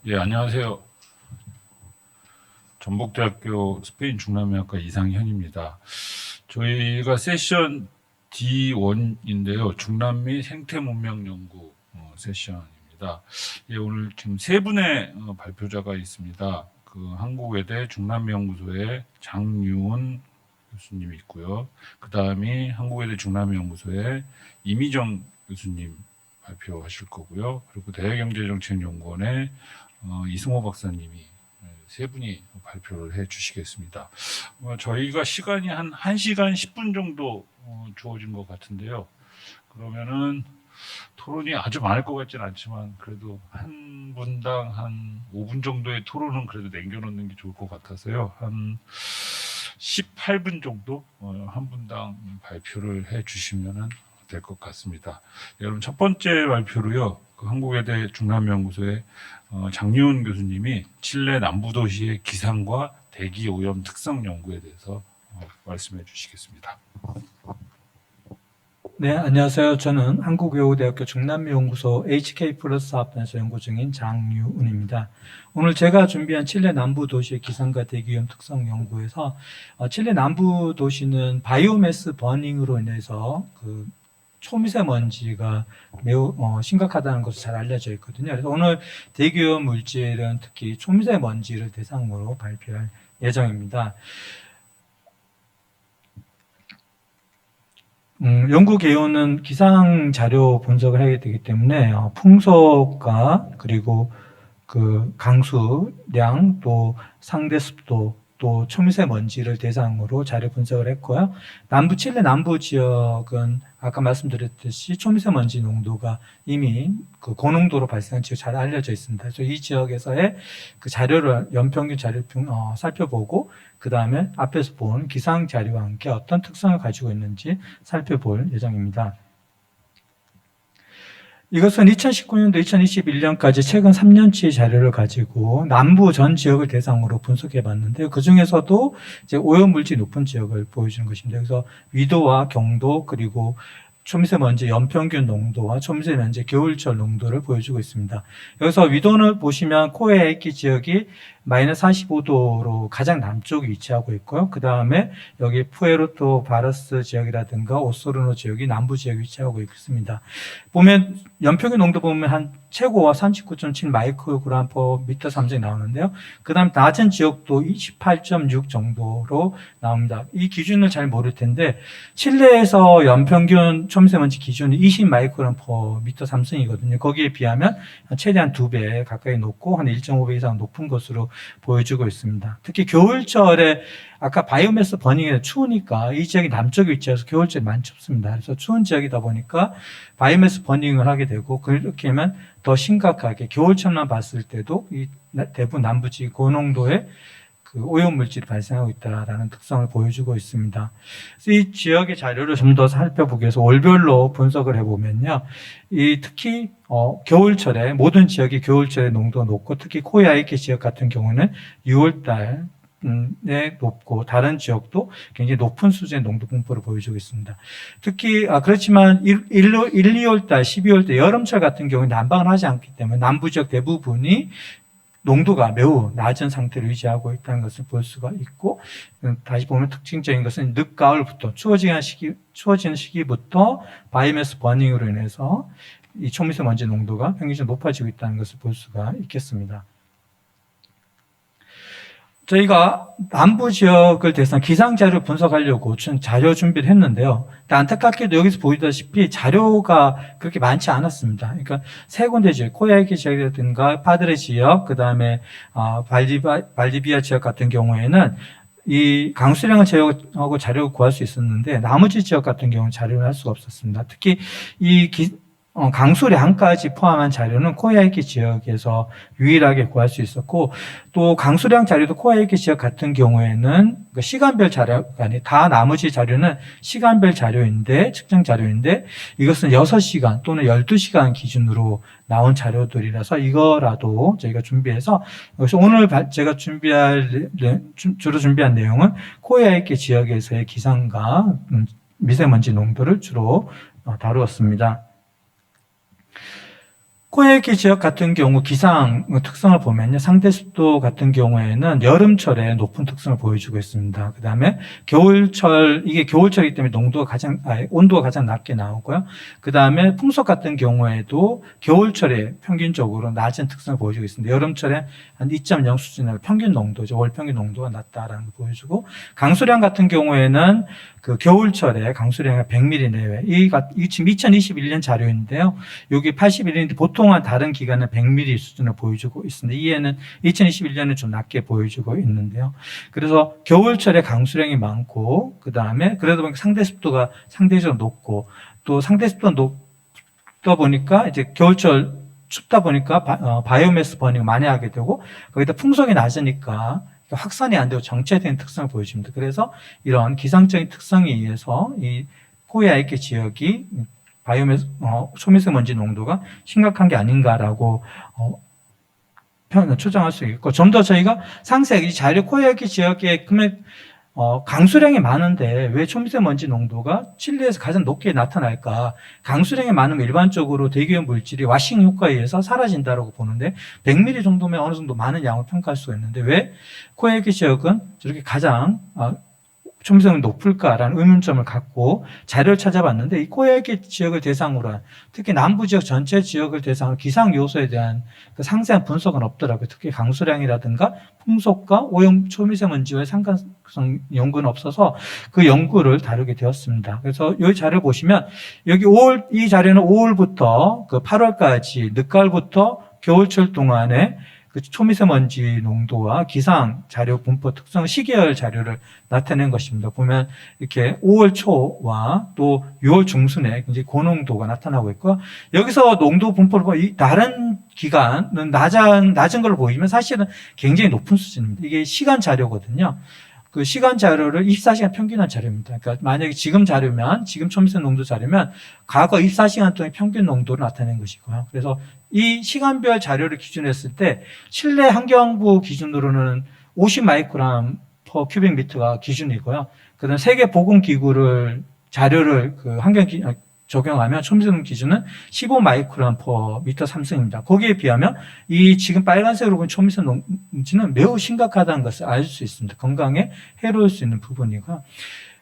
예, 안녕하세요. 전북대학교 스페인 중남미학과 이상현입니다. 저희가 세션 D1인데요. 중남미 생태문명 연구 세션입니다. 예, 오늘 지금 세 분의 발표자가 있습니다. 그 한국외대 중남미연구소의 장유은 교수님이 있고요. 그 다음이 한국외대 중남미연구소의 이미정 교수님 발표하실 거고요. 그리고 대외경제정책연구원의 이승호 박사님이 세 분이 발표를 해 주시겠습니다. 저희가 시간이 한 1시간 10분 정도 주어진 것 같은데요. 그러면은 토론이 아주 많을 것 같지는 않지만 그래도 한 분당 한 5분 정도의 토론은 그래도 남겨놓는 게 좋을 것 같아서요. 한 18분 정도 한 분당 발표를 해 주시면은 될 것 같습니다. 여러분 첫 번째 발표로요. 그 한국외대 중남미연구소의 장유은 교수님이 칠레 남부 도시의 기상과 대기 오염 특성 연구에 대해서 말씀해 주시겠습니다. 네, 안녕하세요. 저는 한국외국대학교 중남미연구소 HK 플러스 합단에서 연구 중인 장유은입니다. 오늘 제가 준비한 칠레 남부 도시의 기상과 대기오염 특성 연구에서 칠레 남부 도시는 바이오매스 버닝으로 인해서 그 초미세먼지가 매우 심각하다는 것이 잘 알려져 있거든요. 그래서 오늘 대기오염 물질은 특히 초미세먼지를 대상으로 발표할 예정입니다. 연구 개요는 기상 자료 분석을 하게 되기 때문에 풍속과 그리고 그 강수량 또 상대 습도 또 초미세먼지를 대상으로 자료 분석을 했고요. 칠레 남부 지역은 아까 말씀드렸듯이 초미세먼지 농도가 이미 그 고농도로 발생한 지역 잘 알려져 있습니다. 그래서 이 지역에서의 그 자료를 연평균 자료를 살펴보고 그 다음에 앞에서 본 기상 자료와 함께 어떤 특성을 가지고 있는지 살펴볼 예정입니다. 이것은 2019년도 2021년까지 최근 3년치의 자료를 가지고 남부 전 지역을 대상으로 분석해 봤는데요. 그 중에서도 이제 오염물질이 높은 지역을 보여주는 것입니다. 그래서 위도와 경도 그리고 초미세먼지 연평균 농도와 초미세먼지 겨울철 농도를 보여주고 있습니다. 여기서 위도를 보시면 코에이키 지역이 마이너스 45도로 가장 남쪽에 위치하고 있고요. 그 다음에 여기 푸에르토 바르스 지역이라든가 오소르노 지역이 남부 지역에 위치하고 있습니다. 보면 연평균 농도 보면 한 최고와 39.7 마이크로그램 per 미터 3이 나오는데요. 그 다음 낮은 지역도 28.6 정도로 나옵니다. 이 기준을 잘 모를 텐데 칠레에서 연평균 초미세먼지 기준이 20 마이크로그램 per 미터 3이거든요. 거기에 비하면 최대한 2배 가까이 높고 한 1.5배 이상 높은 것으로 보여주고 있습니다. 특히 겨울철에 아까 바이오매스 버닝에 추우니까 이 지역이 남쪽에 위치해서 겨울철에 많이 춥습니다. 그래서 추운 지역이다 보니까 바이오매스 버닝을 하게 되고 그렇게 하면 더 심각하게 겨울철만 봤을 때도 이 대부분 남부지 고농도의 그 오염물질이 발생하고 있다라는 특성을 보여주고 있습니다. 그래서 이 지역의 자료를 좀 더 살펴보기 위해서 월별로 분석을 해보면요. 특히 겨울철에 모든 지역이 겨울철에 농도가 높고 특히 코야이키 지역 같은 경우는 6월달 에 높고 다른 지역도 굉장히 높은 수준의 농도 분포를 보여주고 있습니다. 특히 그렇지만 2월 달, 12월 달 여름철 같은 경우는 난방을 하지 않기 때문에 남부 지역 대부분이 농도가 매우 낮은 상태를 유지하고 있다는 것을 볼 수가 있고 다시 보면 특징적인 것은 늦가을부터 추워지는 시기부터 바이오매스 버닝으로 인해서 이 초미세먼지 농도가 평균적으로 높아지고 있다는 것을 볼 수가 있겠습니다. 저희가 남부 지역을 대상 기상 자료 분석하려고 자료 준비를 했는데요. 안타깝게도 여기서 보이다시피 자료가 그렇게 많지 않았습니다. 그러니까 세 군데 지역, 코야이키 지역이라든가 파드레 지역, 그 다음에 발디비아 지역 같은 경우에는 이 강수량을 제어하고 자료를 구할 수 있었는데 나머지 지역 같은 경우는 자료를 할 수가 없었습니다. 특히 이 강수량까지 포함한 자료는 코야이키 지역에서 유일하게 구할 수 있었고, 또 강수량 자료도 코야이키 지역 같은 경우에는 시간별 자료가 아니 다 나머지 자료는 시간별 자료인데 측정 자료인데 이것은 6시간 또는 12시간 기준으로 나온 자료들이라서 이거라도 저희가 준비해서 그래서 오늘 제가 주로 준비한 내용은 코야이키 지역에서의 기상과 미세먼지 농도를 주로 다루었습니다. 코야이키 지역 같은 경우 기상 특성을 보면요. 상대 습도 같은 경우에는 여름철에 높은 특성을 보여주고 있습니다. 그 다음에 겨울철, 이게 겨울철이기 때문에 온도가 가장 낮게 나오고요. 그 다음에 풍속 같은 경우에도 겨울철에 평균적으로 낮은 특성을 보여주고 있습니다. 여름철에 한 2.0 수준의 평균 농도죠. 월 평균 농도가 낮다라는 걸 보여주고, 강수량 같은 경우에는 그 겨울철에 강수량이 100mm 내외. 이 지금 2021년 자료인데요. 여기 81인데 보통은 다른 기간은 100mm 수준을 보여주고 있습니다. 이에는 2021년은 좀 낮게 보여주고 있는데요. 그래서 겨울철에 강수량이 많고, 그 다음에 그러다 보니까 상대 습도가 상대적으로 높고, 또 상대 습도가 높다 보니까 이제 겨울철 춥다 보니까 바이오매스 버닝을 많이 하게 되고, 거기다 풍속이 낮으니까 확산이 안 되고 정체된 특성을 보여줍니다. 그래서 이런 기상적인 특성에 의해서 이 코야이키 지역이 초미세먼지 농도가 심각한 게 아닌가라고 추정할 수 있고, 좀 더 저희가 상세하게 이 자료 코야이키 지역에 강수량이 많은데 왜 초미세먼지 농도가 칠레에서 가장 높게 나타날까? 강수량이 많으면 일반적으로 대기오염 물질이 와싱 효과에 의해서 사라진다고 보는데 100mm 정도면 어느 정도 많은 양을 평가할 수가 있는데 왜 코야이키 지역은 저렇게 가장 초미세먼지 높을까라는 의문점을 갖고 자료를 찾아봤는데, 이 코야이키 지역을 대상으로 한, 특히 남부 지역 전체 지역을 대상으로 기상 요소에 대한 그 상세한 분석은 없더라고요. 특히 강수량이라든가 풍속과 오염 초미세먼지와의 상관성 연구는 없어서 그 연구를 다루게 되었습니다. 그래서 이 자료를 보시면 여기 이 자료는 5월부터 그 8월까지 늦가을부터 겨울철 동안에 그 초미세먼지 농도와 기상 자료 분포 특성 시계열 자료를 나타낸 것입니다. 보면 이렇게 5월 초와 또 6월 중순에 굉장히 고농도가 나타나고 있고, 여기서 농도 분포를 보면 다른 기간은 낮은 걸로 보이면 사실은 굉장히 높은 수준입니다. 이게 시간 자료거든요. 그 시간 자료를 24시간 평균한 자료입니다. 그러니까 만약에 지금 자료면, 지금 초미세먼지 농도 자료면 과거 24시간 동안 평균 농도를 나타낸 것이고요. 그래서 이 시간별 자료를 기준으로 했을 때 실내 환경부 기준으로는 50 마이크로그램 퍼 큐빅미터가 기준이고요. 그다음 세계 보건기구를 자료를 그 환경 적용하면 초미세먼지 기준은 15 마이크로그램 퍼 미터 삼승입니다. 거기에 비하면 이 지금 빨간색으로 보면 초미세먼지는 매우 심각하다는 것을 알 수 있습니다. 건강에 해로울 수 있는 부분이고요.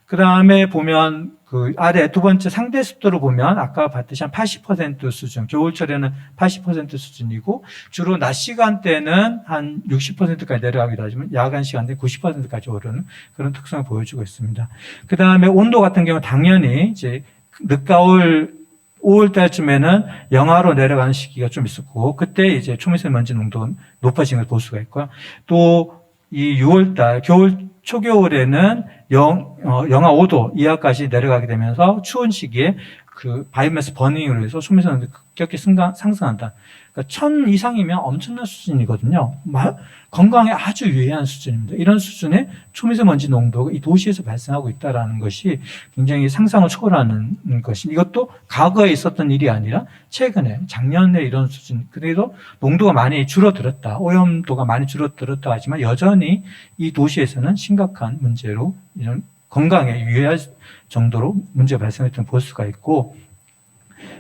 그 다음에 보면 그 아래 두 번째 상대 습도를 보면 아까 봤듯이 한 80% 수준, 겨울철에는 80% 수준이고 주로 낮 시간대는 한 60%까지 내려가기도 하지만 야간 시간대 90%까지 오르는 그런 특성을 보여주고 있습니다. 그 다음에 온도 같은 경우 당연히 이제 늦가을 5월 달쯤에는 영하로 내려가는 시기가 좀 있었고, 그때 이제 초미세먼지 농도가 높아지는 걸 볼 수가 있고요. 또 이 6월 달, 초겨울에는 영하 5도 이하까지 내려가게 되면서 추운 시기에 그 바이오매스 버닝으로 해서 초미세먼지 급격히 상승한다. 그러니까 1000 이상이면 엄청난 수준이거든요. 건강에 아주 유해한 수준입니다. 이런 수준의 초미세먼지 농도가 이 도시에서 발생하고 있다는 것이 굉장히 상상을 초월하는 것이, 이것도 과거에 있었던 일이 아니라 최근에 작년에 이런 수준, 그래도 농도가 많이 줄어들었다, 오염도가 많이 줄어들었다 하지만 여전히 이 도시에서는 심각한 문제로 이런 건강에 유해할 정도로 문제가 발생했던 볼 수가 있고,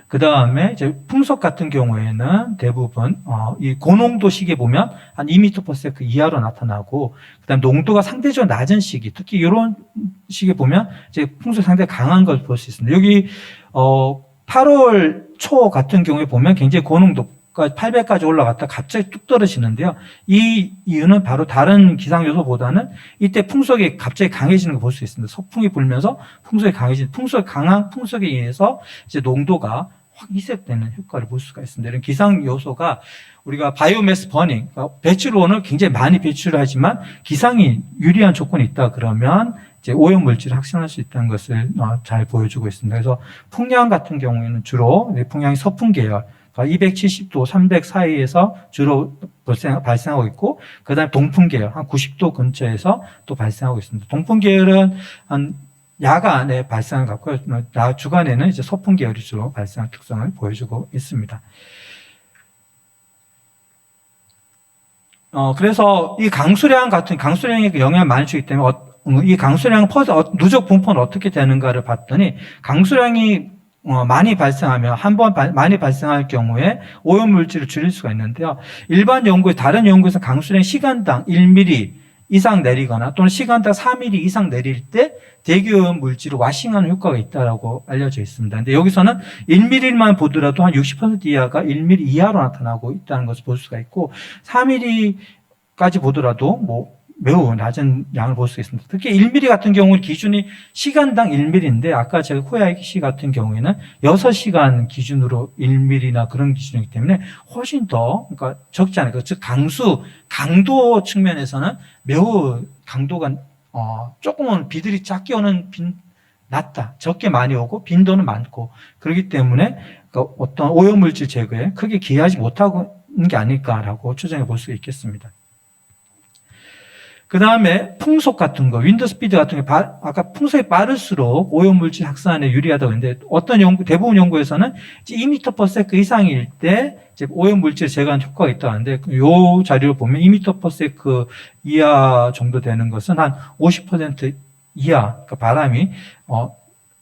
그 다음에 이제 풍속 같은 경우에는 대부분 이 고농도 시기에 보면 한 2m/s 이하로 나타나고, 그다음 농도가 상대적으로 낮은 시기, 특히 이런 시기에 보면 이제 풍속이 상당히 강한 걸 볼 수 있습니다. 여기 8월 초 같은 경우에 보면 굉장히 고농도 800까지 올라갔다 갑자기 뚝 떨어지는데요. 이 이유는 바로 다른 기상 요소보다는 이때 풍속이 갑자기 강해지는 걸 볼 수 있습니다. 서풍이 불면서 풍속이 강해지는, 강한 풍속에 의해서 이제 농도가 확 이색되는 효과를 볼 수가 있습니다. 이런 기상 요소가 우리가 바이오매스 버닝, 배출원을 굉장히 많이 배출하지만 기상이 유리한 조건이 있다 그러면 이제 오염 물질을 확산할 수 있다는 것을 잘 보여주고 있습니다. 그래서 풍량 같은 경우에는 주로 풍량이 서풍 계열, 270도, 300 사이에서 주로 발생하고 있고, 그 다음에 동풍 계열, 한 90도 근처에서 또 발생하고 있습니다. 동풍 계열은 한 야간에 발생한 것 같고요. 주간에는 이제 서풍 계열이 주로 발생하는 특성을 보여주고 있습니다. 그래서 이 강수량의 영향을 많이 주기 때문에 이 강수량 누적 분포는 어떻게 되는가를 봤더니 강수량이 많이 발생하면 많이 발생할 경우에 오염 물질을 줄일 수가 있는데요. 일반 다른 연구에서 강수량 시간당 1mm 이상 내리거나 또는 시간당 4mm 이상 내릴 때 대기오염 물질을 와싱하는 효과가 있다고 알려져 있습니다. 근데 여기서는 1mm만 보더라도 한 60% 이하가 1mm 이하로 나타나고 있다는 것을 볼 수가 있고 4mm까지 보더라도 매우 낮은 양을 볼 수 있습니다. 특히 1mm 같은 경우는 기준이 시간당 1mm인데 아까 제가 코야이키 같은 경우에는 6시간 기준으로 1mm나 그런 기준이기 때문에 훨씬 더 그러니까 적지 않아요. 즉 강도 측면에서는 매우 강도가 조금은 비들이 작게 오는 낮다. 적게 많이 오고 빈도는 많고 그렇기 때문에 그러니까 어떤 오염물질 제거에 크게 기여하지 못하고 있는 게 아닐까라고 추정해 볼 수 있겠습니다. 그 다음에 풍속 같은 거, 윈드 스피드 같은 거, 아까 풍속이 빠를수록 오염물질 확산에 유리하다고 했는데 대부분 연구에서는 2m/s 이상일 때 오염물질 제거하는 효과가 있다고 하는데 이 자료를 보면 2m/s 이하 정도 되는 것은 한 50% 이하, 그러니까 바람이,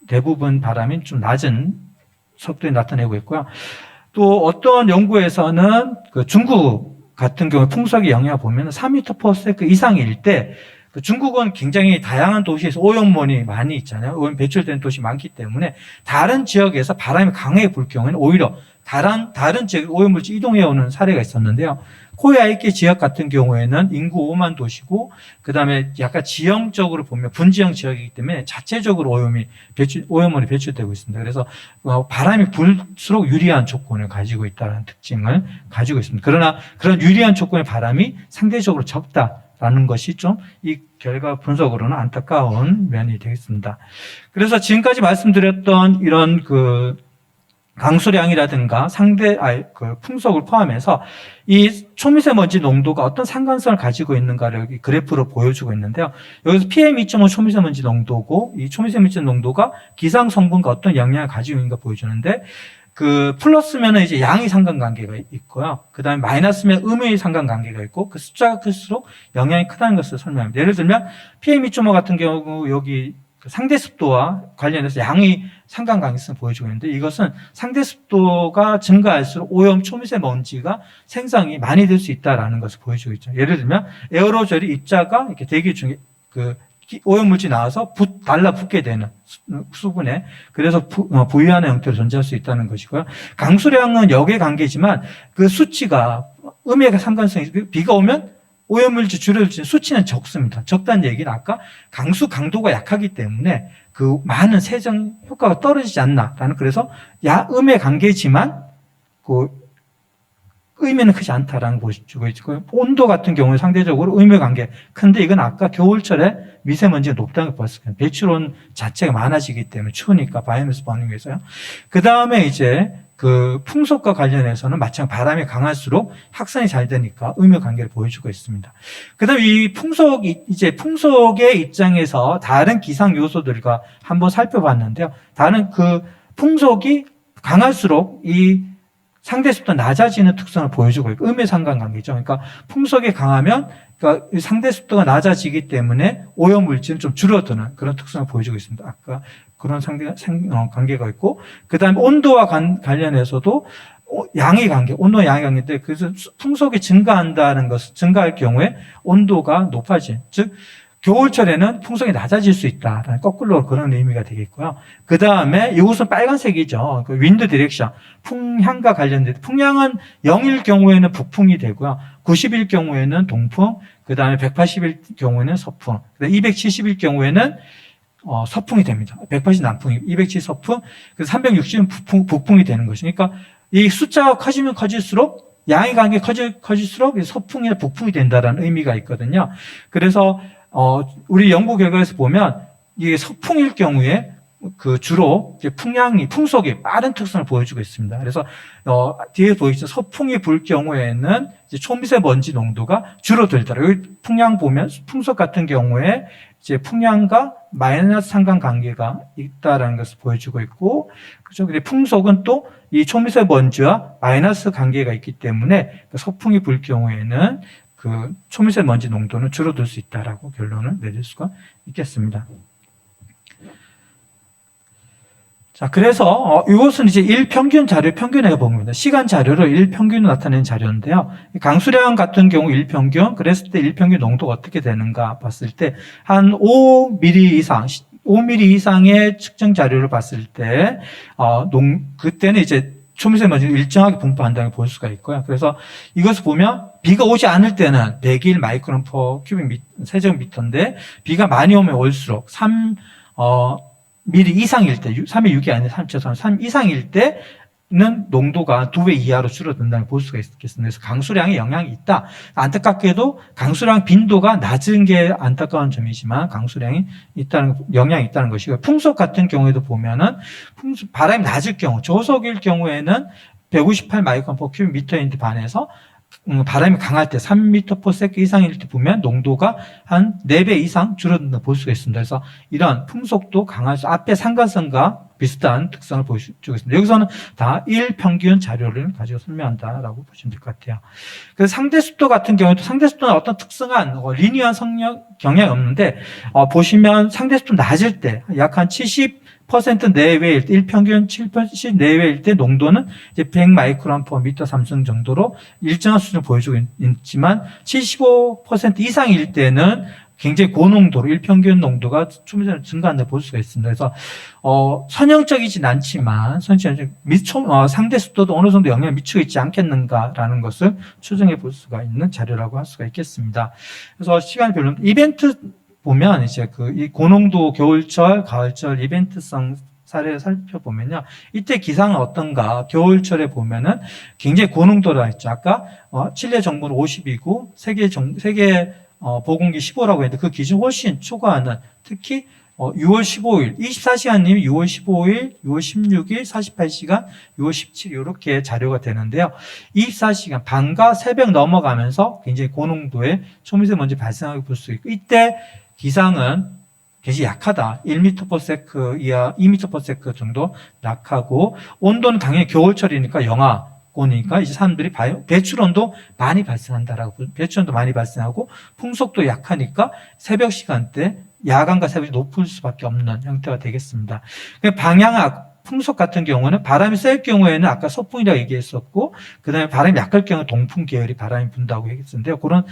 대부분 바람이 좀 낮은 속도에 나타내고 있고요. 또 어떤 연구에서는 중국 같은 경우 풍속의 영향을 보면 3m/s 이상일 때 중국은 굉장히 다양한 도시에서 오염원이 많이 있잖아요. 오염 배출된 도시 많기 때문에 다른 지역에서 바람이 강하게 불 경우에는 오히려 다른 지역 오염물질 이동해 오는 사례가 있었는데요. 코야이키 지역 같은 경우에는 인구 5만 도시고 그다음에 약간 지형적으로 보면 분지형 지역이기 때문에 자체적으로 오염물이 배출되고 있습니다. 그래서 바람이 불수록 유리한 조건을 가지고 있다는 특징을 가지고 있습니다. 그러나 그런 유리한 조건의 바람이 상대적으로 적다라는 것이 좀 이 결과 분석으로는 안타까운 면이 되겠습니다. 그래서 지금까지 말씀드렸던 이런 강수량이라든가 풍속을 포함해서 이 초미세먼지 농도가 어떤 상관성을 가지고 있는가를 여기 그래프로 보여주고 있는데요. 여기서 PM2.5 초미세먼지 농도고 이 초미세먼지 농도가 기상 성분과 어떤 영향을 가지고 있는가 보여주는데 플러스면은 이제 양의 상관관계가 있고요. 그 다음에 마이너스면 음의 상관관계가 있고 그 숫자가 클수록 영향이 크다는 것을 설명합니다. 예를 들면 PM2.5 같은 경우 여기 상대 습도와 관련해서 양의 상관관계성을 보여주고 있는데 이것은 상대 습도가 증가할수록 오염 초미세먼지가 생성이 많이 될 수 있다라는 것을 보여주고 있죠. 예를 들면 에어로졸이 입자가 이렇게 대기 중에 오염물질이 나와서 달라붙게 되는 수분에 그래서 부유하는 형태로 존재할 수 있다는 것이고요. 강수량은 역의 관계지만 그 수치가 음의 상관성이 비가 오면 오염물질 줄여질 수치는 적습니다. 적다는 얘기는 아까 강도가 약하기 때문에 많은 세정 효과가 떨어지지 않나라는 그래서 음의 관계지만 의미는 크지 않다라는 것이 주고 있고 온도 같은 경우는 상대적으로 의미 관계 큰데 이건 아까 겨울철에 미세먼지가 높다는 걸 봤을 거예요. 배출온 자체가 많아지기 때문에 추우니까 바이오매스 버닝에서요. 그 다음에 이제 풍속과 관련해서는 마찬가지 바람이 강할수록 확산이 잘 되니까 의미 관계를 보여주고 있습니다. 그 다음에 이 풍속의 입장에서 다른 기상 요소들과 한번 살펴봤는데요. 풍속이 강할수록 이 상대 습도가 낮아지는 특성을 보여주고 있고 음의 상관관계죠. 그러니까 풍속이 강하면 상대 습도가 낮아지기 때문에 오염물질은 좀 줄어드는 그런 특성을 보여주고 있습니다. 아까 그런 관계가 있고 그다음에 온도와 관련해서도 온도와 양의 관계인데 그래서 풍속이 증가할 경우에 온도가 높아진 즉 겨울철에는 풍속이 낮아질 수 있다라는 거꾸로 그런 의미가 되겠고요. 그 다음에 이것은 빨간색이죠. 윈드 디렉션, 풍향과 관련된 풍향은 0일 경우에는 북풍이 되고요. 90일 경우에는 동풍, 그 다음에 180일 경우에는 서풍, 270일 경우에는 서풍이 됩니다. 180 남풍이, 270 서풍, 그래서 360은 북풍이 되는 것이니까 이 숫자가 커지면 커질수록 양의 관계 커질수록 서풍이나 북풍이 된다라는 의미가 있거든요. 그래서 우리 연구 결과에서 보면 이게 서풍일 경우에 그 주로 이제 풍속이 빠른 특성을 보여주고 있습니다. 그래서 뒤에 보이시죠? 서풍이 불 경우에는 이제 초미세먼지 농도가 줄어들더라. 여기 풍량 보면 풍속 같은 경우에 이제 풍량과 마이너스 상관 관계가 있다라는 것을 보여주고 있고, 그죠? 근데 풍속은 또 이 초미세먼지와 마이너스 관계가 있기 때문에 서풍이 불 경우에는 그 초미세먼지 농도는 줄어들 수 있다라고 결론을 내릴 수가 있겠습니다. 자, 그래서 이것은 이제 일평균 자료 평균에 본 겁니다. 시간 자료로 일평균을 나타내는 자료인데요. 강수량 같은 경우 일평균, 그랬을 때 일평균 농도가 어떻게 되는가 봤을 때 한 5mm 이상, 5mm 이상의 측정 자료를 봤을 때 그때는 이제 초미세먼지를 일정하게 분포한다는 걸 볼 수가 있고요. 그래서 이것을 보면 비가 오지 않을 때는 101 마이크론 퍼 큐빅 세제곱미터인데 비가 많이 오면 올수록 3mm 이상일 때, 3의 6이 아니라 3 이상일 때는 농도가 2배 이하로 줄어든다는 걸 볼 수가 있겠습니다. 그래서 강수량에 영향이 있다. 안타깝게도 강수량 빈도가 낮은 게 안타까운 점이지만 강수량이 영향이 있다는 것이고, 풍속 같은 경우에도 보면은 바람이 낮을 경우, 저속일 경우에는 158 마이크론 퍼 큐빅미터인데 반해서 바람이 강할 때 3m/s 이상일 때 보면 농도가 한 4배 이상 줄어든다 볼 수가 있습니다. 그래서 이런 풍속도 강해서 앞에 상관성과 비슷한 특성을 보여주고 있습니다. 여기서는 다 일평균 자료를 가지고 설명한다라고 보시면 될 것 같아요. 그래서 상대 습도 같은 경우도 상대 습도는 어떤 특성한 리니어한 경향이 없는데 보시면 상대 습도 낮을 때 약 한 70% 내외일 때, 일평균 70% 내외일 때 농도는 이제 100 마이크론 퍼 미터 삼성 정도로 일정한 수준을 보여주고 있지만 75% 이상일 때는 굉장히 고농도로 일평균 농도가 초미세먼지 증가한다고 볼 수가 있습니다. 그래서 선형적이진 않지만 상대 습도도 어느 정도 영향을 미치고 있지 않겠는가라는 것을 추정해 볼 수가 있는 자료라고 할 수가 있겠습니다. 그래서 시간이 별로 이벤트 보면 이제 이 고농도 겨울철, 가을철 이벤트성 사례를 살펴보면요. 이때 기상은 어떤가? 겨울철에 보면은 굉장히 고농도라 했죠. 아까 칠레 정부는 50이고 세계 보건기 15라고 했는데 그 기준 훨씬 초과하는, 특히 6월 15일, 24시간님이 6월 15일, 6월 16일, 48시간, 6월 17일 이렇게 자료가 되는데요. 24시간, 밤과 새벽 넘어가면서 굉장히 고농도의 초미세먼지 발생하게 볼 수 있고, 이때 기상은 굉장히 약하다. 1m/s 이하 2m/s 정도 약하고, 온도는 당연히 겨울철이니까 영하고니까 이제 사람들이 배출온도 많이 발생한다라고, 배출온도 많이 발생하고 풍속도 약하니까 새벽 시간대 야간과 새벽이 높을 수밖에 없는 형태가 되겠습니다. 풍속 같은 경우는 바람이 셀 경우에는 아까 서풍이라고 얘기했었고, 그 다음에 바람이 약할 경우 동풍 계열이 바람이 분다고 얘기했었는데요. 그런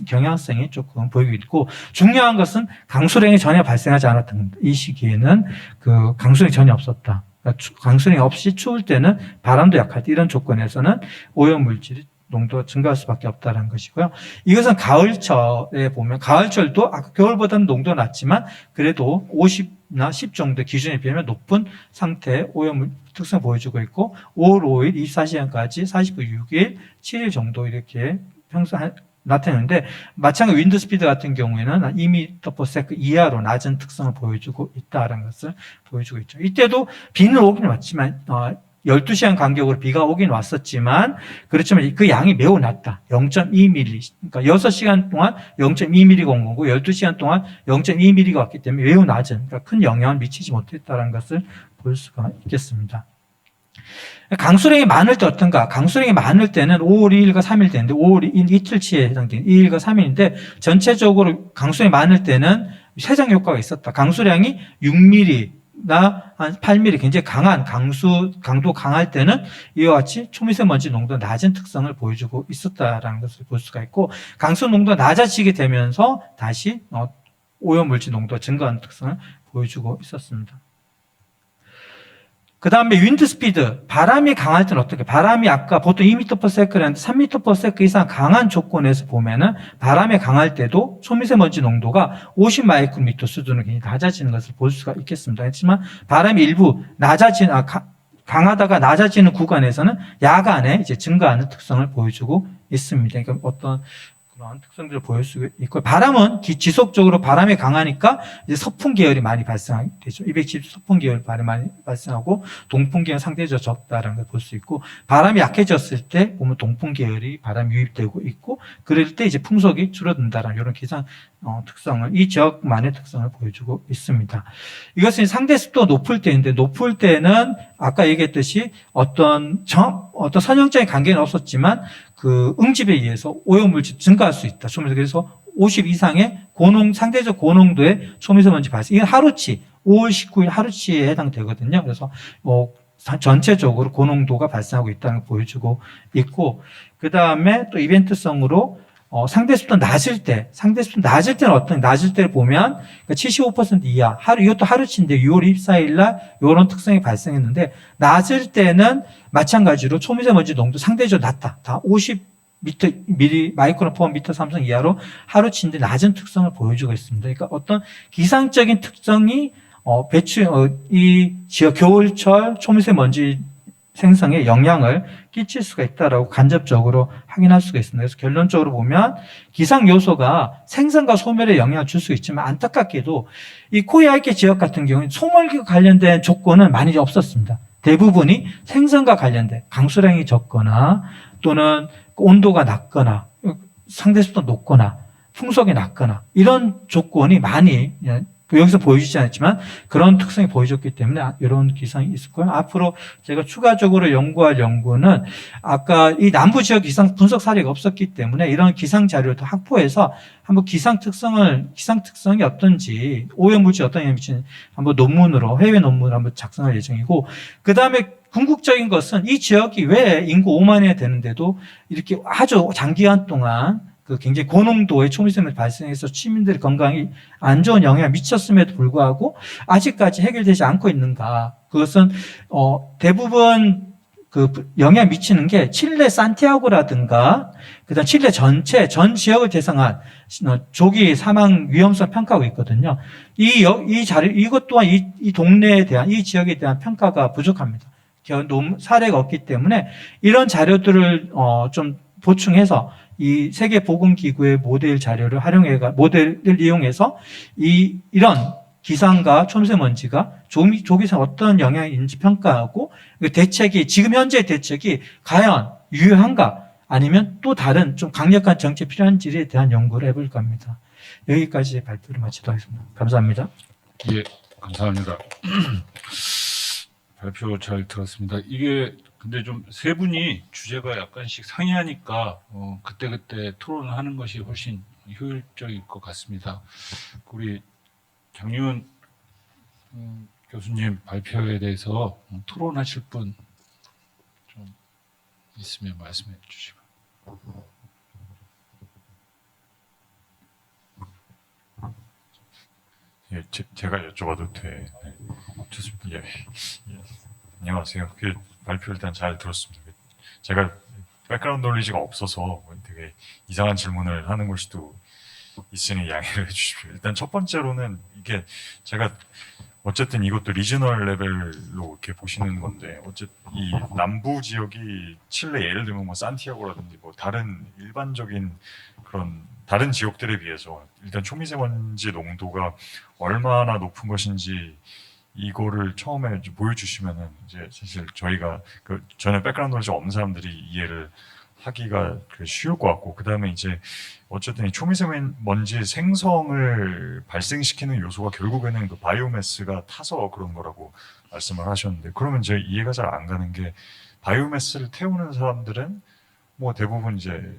경향성이 조금 보이고 있고, 중요한 것은 강수량이 전혀 발생하지 않았던 겁니다. 이 시기에는 그 강수량이 전혀 없었다. 그러니까 강수량이 없이 추울 때는 바람도 약할 때 이런 조건에서는 오염물질이 농도가 증가할 수밖에 없다는 것이고요. 이것은 가을철에 보면, 가을철도 아까 겨울보다는 농도가 낮지만 그래도 50나 10 정도 기준에 비하면 높은 상태 오염물 특성을 보여주고 있고, 5월 5일 24시간까지 49, 6일, 7일 정도 이렇게 나타내는데, 마찬가지로 윈드 스피드 같은 경우에는 2m/s 이하로 낮은 특성을 보여주고 있다는 것을 보여주고 있죠. 이때도 비는 오긴 왔지만 12시간 간격으로 비가 오긴 왔었지만, 그렇지만 그 양이 매우 낮다. 0.2mm. 그러니까 6시간 동안 0.2mm가 온 거고 12시간 동안 0.2mm가 왔기 때문에 매우 낮은, 그러니까 큰 영향을 미치지 못했다는 것을 볼 수가 있겠습니다. 강수량이 많을 때 어떤가? 강수량이 많을 때는 5월 2일과 3일 되는데, 5월 이틀치에 해당되는 2일과 3일인데, 전체적으로 강수량이 많을 때는 세정 효과가 있었다. 강수량이 6mm, 한 8mm 굉장히 강한 강도 강할 때는 이와 같이 초미세먼지 농도가 낮은 특성을 보여주고 있었다라는 것을 볼 수가 있고, 강수 농도가 낮아지게 되면서 다시 오염물질 농도가 증가하는 특성을 보여주고 있었습니다. 그 다음에 윈드 스피드, 바람이 강할 때는 어떻게? 바람이 아까 보통 2m/s라는데 3m/s 이상 강한 조건에서 보면은 바람이 강할 때도 초미세먼지 농도가 50 마이크로미터 수준으로 굉장히 낮아지는 것을 볼 수가 있겠습니다. 하지만 바람이 일부 강하다가 낮아지는 구간에서는 야간에 이제 증가하는 특성을 보여주고 있습니다. 그러니까 어떤 그런 특성들을 보일 수 있고, 바람은 지속적으로 바람이 강하니까 이제 서풍 계열이 많이 발생되죠. 270 서풍 계열 바람이 많이 발생하고, 동풍 계열 상대적으로 적다라는 걸 볼 수 있고, 바람이 약해졌을 때 보면 동풍 계열이 바람이 유입되고 있고, 그럴 때 이제 풍속이 줄어든다라는 이런 기상 특성을, 이 지역만의 특성을 보여주고 있습니다. 이것은 상대 습도가 높을 때인데, 높을 때는 아까 얘기했듯이 어떤 선형적인 관계는 없었지만 그 응집에 의해서 오염물질 증가할 수 있다. 그래서 50 이상의 상대적 고농도의 초미세먼지 발생. 이건 하루치, 5월 19일 하루치에 해당되거든요. 그래서 전체적으로 고농도가 발생하고 있다는 걸 보여주고 있고, 그 다음에 또 이벤트성으로 상대습도 낮을 때는 낮을 때를 보면, 그러니까 75% 이하, 이것도 하루치인데 6월 24일 날 이런 특성이 발생했는데, 낮을 때는 마찬가지로 초미세먼지 농도 상대적으로 낮다. 다 50 마이크론 퍼 미터 삼성 이하로 하루치인데 낮은 특성을 보여주고 있습니다. 그러니까 어떤 기상적인 특성이 이 지역 겨울철 초미세먼지 생성에 영향을 끼칠 수가 있다라고 간접적으로 확인할 수가 있습니다. 그래서 결론적으로 보면 기상 요소가 생성과 소멸에 영향을 줄 수 있지만, 안타깝게도 이 코이아이케 지역 같은 경우는 소멸과 관련된 조건은 많이 없었습니다. 대부분이 생성과 관련된 강수량이 적거나 또는 온도가 낮거나 상대습도 높거나 풍속이 낮거나 이런 조건이 많이 여기서 보여주지 않았지만 그런 특성이 보여줬기 때문에 이런 기상이 있을 거예요. 앞으로 제가 추가적으로 연구할 연구는 아까 이 남부 지역 기상 분석 사례가 없었기 때문에 이런 기상 자료를 더 확보해서 한번 기상 특성이 어떤지, 오염물질이 어떤 영향을 미치는지 한번 해외 논문으로 한번 작성할 예정이고, 그 다음에 궁극적인 것은 이 지역이 왜 인구 5만이 되는데도 이렇게 아주 장기간 동안 굉장히 고농도의 초미세먼지 발생해서 시민들의 건강이 안 좋은 영향을 미쳤음에도 불구하고 아직까지 해결되지 않고 있는가? 그것은 대부분 영향을 미치는 게 칠레 산티아고라든가 그다음 칠레 전 지역을 대상한 조기 사망 위험성 평가가 있거든요. 이것 또한 이 동네에 대한, 이 지역에 대한 평가가 부족합니다. 사례가 없기 때문에 이런 자료들을 좀 보충해서 이 세계보건기구의 모델을 이용해서 이런 기상과 초미세먼지가 조기상 어떤 영향이 있는지 평가하고, 지금 현재 대책이 과연 유효한가, 아니면 또 다른 좀 강력한 정책이 필요한지에 대한 연구를 해볼 겁니다. 여기까지 발표를 마치도록 하겠습니다. 감사합니다. 예, 감사합니다. 발표 잘 들었습니다. 이게 근데 좀 세 분이 주제가 약간씩 상이하니까 그때그때 토론하는 것이 훨씬 효율적일 것 같습니다. 우리 장윤 교수님 발표에 대해서 토론하실 분 좀 있으면 말씀해 주시고. 예, 제가 여쭤봐도 돼. 네. 좋습니다. 예. 안녕하세요. 발표 일단 잘 들었습니다. 제가 백그라운드 놀리지가 없어서 되게 이상한 질문을 하는 걸 수도 있으니 양해를 해주십시오. 일단 첫 번째로는 이게 제가 어쨌든 이것도 리저널 레벨로 이렇게 보시는 건데, 어쨌든 이 남부 지역이 칠레, 예를 들면 뭐 산티아고라든지 뭐 다른 일반적인 그런 다른 지역들에 비해서 일단 초미세먼지 농도가 얼마나 높은 것인지 이거를 처음에 보여주시면은 이제 사실 저희가 저는 백그라운드 노리지 없는 사람들이 이해를 하기가 쉬울 것 같고, 그 다음에 이제 어쨌든 이 초미세먼지 생성을 발생시키는 요소가 결국에는 그 바이오매스가 타서 그런 거라고 말씀을 하셨는데, 그러면 제 이해가 잘 안 가는 게, 바이오매스를 태우는 사람들은 뭐 대부분 이제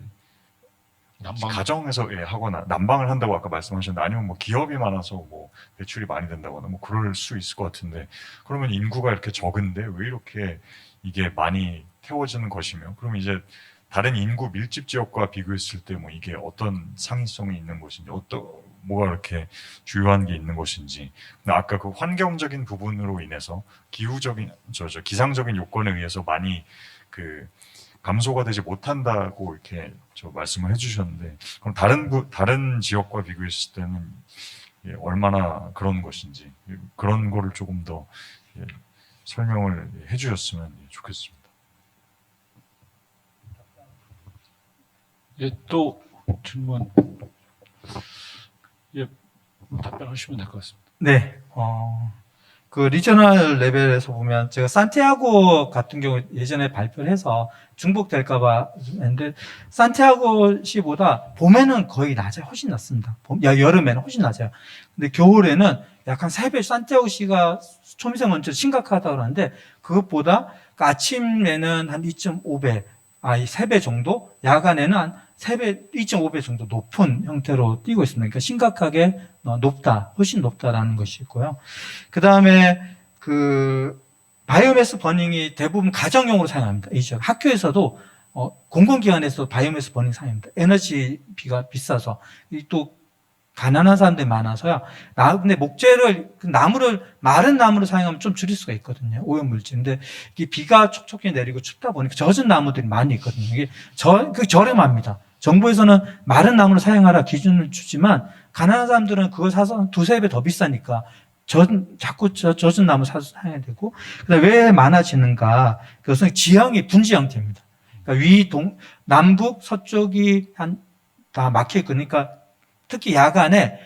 가정에서 하거나 난방을 한다고 아까 말씀하셨는데, 아니면 뭐 기업이 많아서 뭐 배출이 많이 된다거나 뭐 그럴 수 있을 것 같은데, 그러면 인구가 이렇게 적은데 왜 이렇게 이게 많이 태워지는 것이며, 그러면 이제 다른 인구 밀집 지역과 비교했을 때 뭐 이게 어떤 상이성이 있는 것인지, 뭐가 이렇게 주요한 게 있는 것인지, 아까 그 환경적인 부분으로 인해서 기상적인 요건에 의해서 많이 감소가 되지 못한다고 이렇게 말씀을 해주셨는데, 그럼 다른 지역과 비교했을 때는 얼마나 그런 것인지, 그런 거를 조금 더 설명을 해주셨으면 좋겠습니다. 예, 또 질문 답변하시면 될 것 같습니다. 네. 그 리저널 레벨에서 보면 제가 산티아고 같은 경우 예전에 발표를 해서 중복될까봐 했는데 산티아고 시보다 봄에는 거의 낮아요. 훨씬 낮습니다. 여름에는 훨씬 낮아요. 근데 겨울에는 약한 3배 산티아고 시가 초미세먼지 심각하다고 하는데 그것보다 그 아침에는 한 2.5배, 3배 정도, 야간에는 한 3배, 2.5배 정도 높은 형태로 띄고 있습니다. 그러니까 심각하게 높다, 훨씬 높다라는 것이 있고요. 그 다음에 바이오매스 버닝이 대부분 가정용으로 사용합니다. 이 지역. 학교에서도 공공기관에서 바이오매스 버닝 사용합니다. 에너지비가 비싸서. 또 가난한 사람들이 많아서요. 근데 목재를, 마른 나무를 사용하면 좀 줄일 수가 있거든요. 오염물질인데, 이게 비가 촉촉히 내리고 춥다 보니까 젖은 나무들이 많이 있거든요. 이게 저렴합니다. 정부에서는 마른 나무를 사용하라 기준을 주지만, 가난한 사람들은 그걸 사서 2-3배 더 비싸니까, 자꾸 젖은 나무 사서 사용해야 되고, 그 다음에 왜 많아지는가? 그것은 지형이 분지 형태입니다. 그러니까 남북, 서쪽이 다 막혀 있고, 그러니까 특히 야간에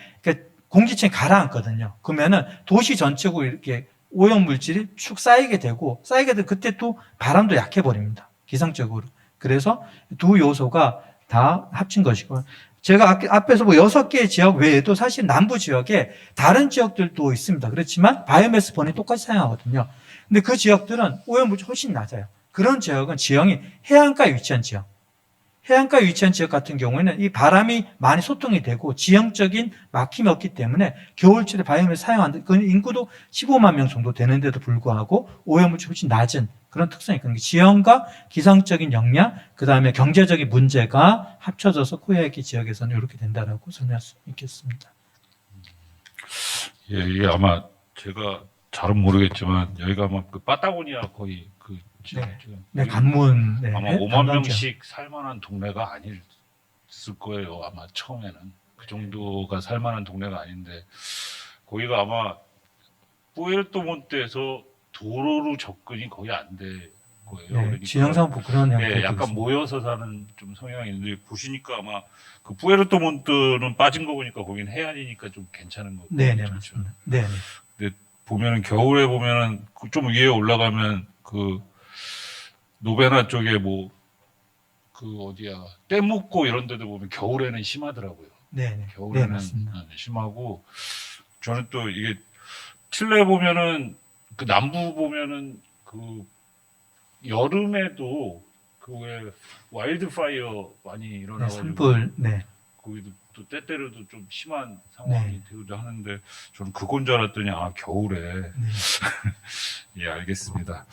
공기층이 가라앉거든요. 그러면은 도시 전체고 이렇게 오염물질이 축 쌓이게 되고 그때 또 바람도 약해 버립니다. 기상적으로. 그래서 두 요소가 다 합친 것이고 제가 앞에서 6개의 지역 외에도 사실 남부 지역에 다른 지역들도 있습니다. 그렇지만 바이오매스 번이 똑같이 사용하거든요. 근데 그 지역들은 오염물질이 훨씬 낮아요. 그런 지역은 지형이 해안가에 위치한 지역. 해안가에 위치한 지역 같은 경우에는 이 바람이 많이 소통이 되고 지형적인 막힘이 없기 때문에 겨울철에 바이오매스 사용하는데 그 인구도 15만 명 정도 되는데도 불구하고 오염물질이 훨씬 낮은 그런 특성이 있거든요. 지형과 기상적인 영향, 그 다음에 경제적인 문제가 합쳐져서 코야키 지역에서는 이렇게 된다라고 설명할 수 있겠습니다. 예, 이게 아마 제가 잘은 모르겠지만 여기가 아마 그 파타고니아 거의 그 지금 네, 관문. 네, 아마 5만 명씩 살만한 동네가 아닐 거예요. 아마 처음에는 그 정도가 살만한 동네가 아닌데 거기가 아마 뿌에르토몬테에서 도로로 접근이 거의 안 될 거예요. 네, 그러니까 지형상 그런 형태. 네, 약간 모여서 사는 좀 성향이 있는데 보시니까 아마 그 뿌에르토몬트는 빠진 거 보니까 거긴 해안이니까 좀 괜찮은 거고. 네, 네, 맞습니다. 네, 네. 보면은 겨울에 보면은 좀 위에 올라가면 그 노베나 쪽에 그 어디야 떼묵고 이런 데도 보면 겨울에는 심하더라고요. 네, 네. 겨울에는 네, 맞습니다. 심하고 저는 또 이게 칠레 보면은 그 남부 보면은 그 여름에도 그 왜 와일드 파이어 많이 네, 일어나가지고 산불. 네. 거기도 또 때때려도 좀 심한 상황이 네. 되기도 하는데 저는 그건 줄 알았더니 겨울에 네. 예, 알겠습니다.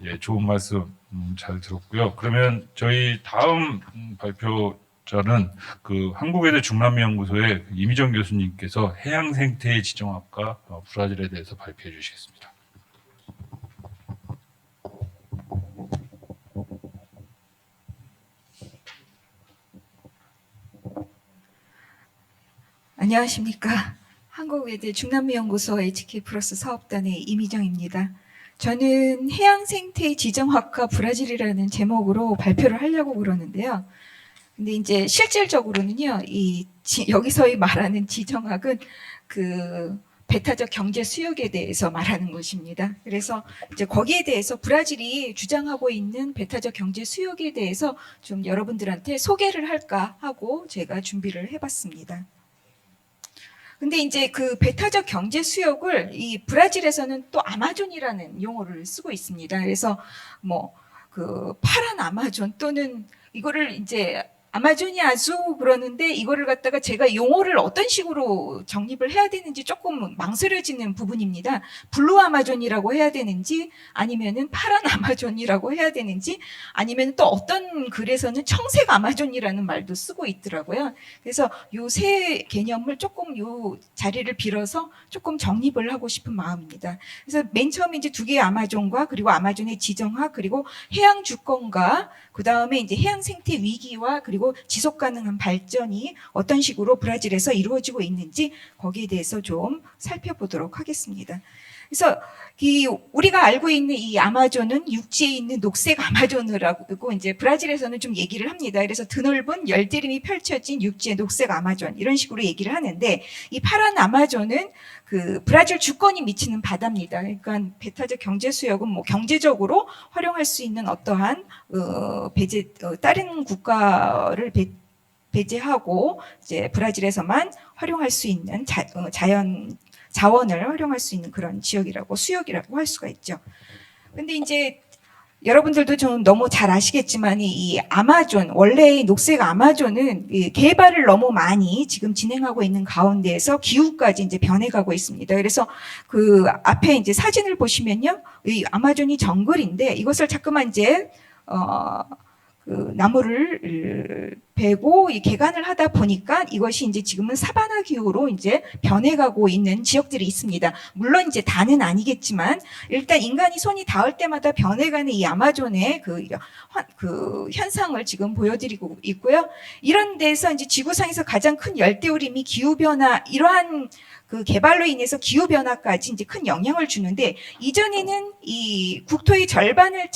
예, 좋은 말씀 잘 들었고요. 그러면 저희 다음 발표자는 그 한국외대 중남미연구소의 이미정 교수님께서 해양생태의 지정학과 브라질에 대해서 발표해 주시겠습니다. 안녕하십니까. 한국외대 중남미연구소 HK 플러스 사업단의 이미정입니다. 저는 해양생태 지정학과 브라질이라는 제목으로 발표를 하려고 그러는데요. 근데 이제 실질적으로는요, 여기서의 말하는 지정학은 그 배타적 경제 수역에 대해서 말하는 것입니다. 그래서 이제 거기에 대해서 브라질이 주장하고 있는 배타적 경제 수역에 대해서 좀 여러분들한테 소개를 할까 하고 제가 준비를 해봤습니다. 근데 이제 그 배타적 경제 수역을 이 브라질에서는 또 아마존이라는 용어를 쓰고 있습니다. 그래서 그 파란 아마존 또는 이거를 이제 아마조니아주 그러는데 이거를 갖다가 제가 용어를 어떤 식으로 정립을 해야 되는지 조금 망설여지는 부분입니다. 블루 아마존이라고 해야 되는지 아니면은 파란 아마존이라고 해야 되는지 아니면 또 어떤 글에서는 청색 아마존이라는 말도 쓰고 있더라고요. 그래서 요 세 개념을 조금 요 자리를 빌어서 조금 정립을 하고 싶은 마음입니다. 그래서 맨 처음에 이제 두 개의 아마존과 그리고 아마존의 지정학 그리고 해양 주권과 그 다음에 이제 해양 생태 위기와 그리고 지속 가능한 발전이 어떤 식으로 브라질에서 이루어지고 있는지 거기에 대해서 좀 살펴보도록 하겠습니다. 그래서 우리가 알고 있는 이 아마존은 육지에 있는 녹색 아마존이라고 이제 브라질에서는 좀 얘기를 합니다. 그래서 드넓은 열대림이 펼쳐진 육지의 녹색 아마존 이런 식으로 얘기를 하는데 이 파란 아마존은 그 브라질 주권이 미치는 바다입니다. 그러니까 배타적 경제 수역은 뭐 경제적으로 활용할 수 있는 어떠한 다른 국가를 배제하고 이제 브라질에서만 활용할 수 있는 자원을 활용할 수 있는 그런 지역이라고 수역이라고 할 수가 있죠. 근데 이제 여러분들도 좀 너무 잘 아시겠지만 이 아마존 원래의 녹색 아마존은 이 개발을 너무 많이 지금 진행하고 있는 가운데에서 기후까지 이제 변해가고 있습니다. 그래서 그 앞에 이제 사진을 보시면요, 이 아마존이 정글인데 이것을 자꾸만 이제 그 나무를 베고 이 개간을 하다 보니까 이것이 이제 지금은 사바나 기후로 이제 변해가고 있는 지역들이 있습니다. 물론 이제 다는 아니겠지만 일단 인간이 손이 닿을 때마다 변해가는 이 아마존의 그 현상을 지금 보여드리고 있고요. 이런 데서 이제 지구상에서 가장 큰 열대우림이 기후변화 이러한 그 개발로 인해서 기후변화까지 이제 큰 영향을 주는데 이전에는 이 국토의 절반을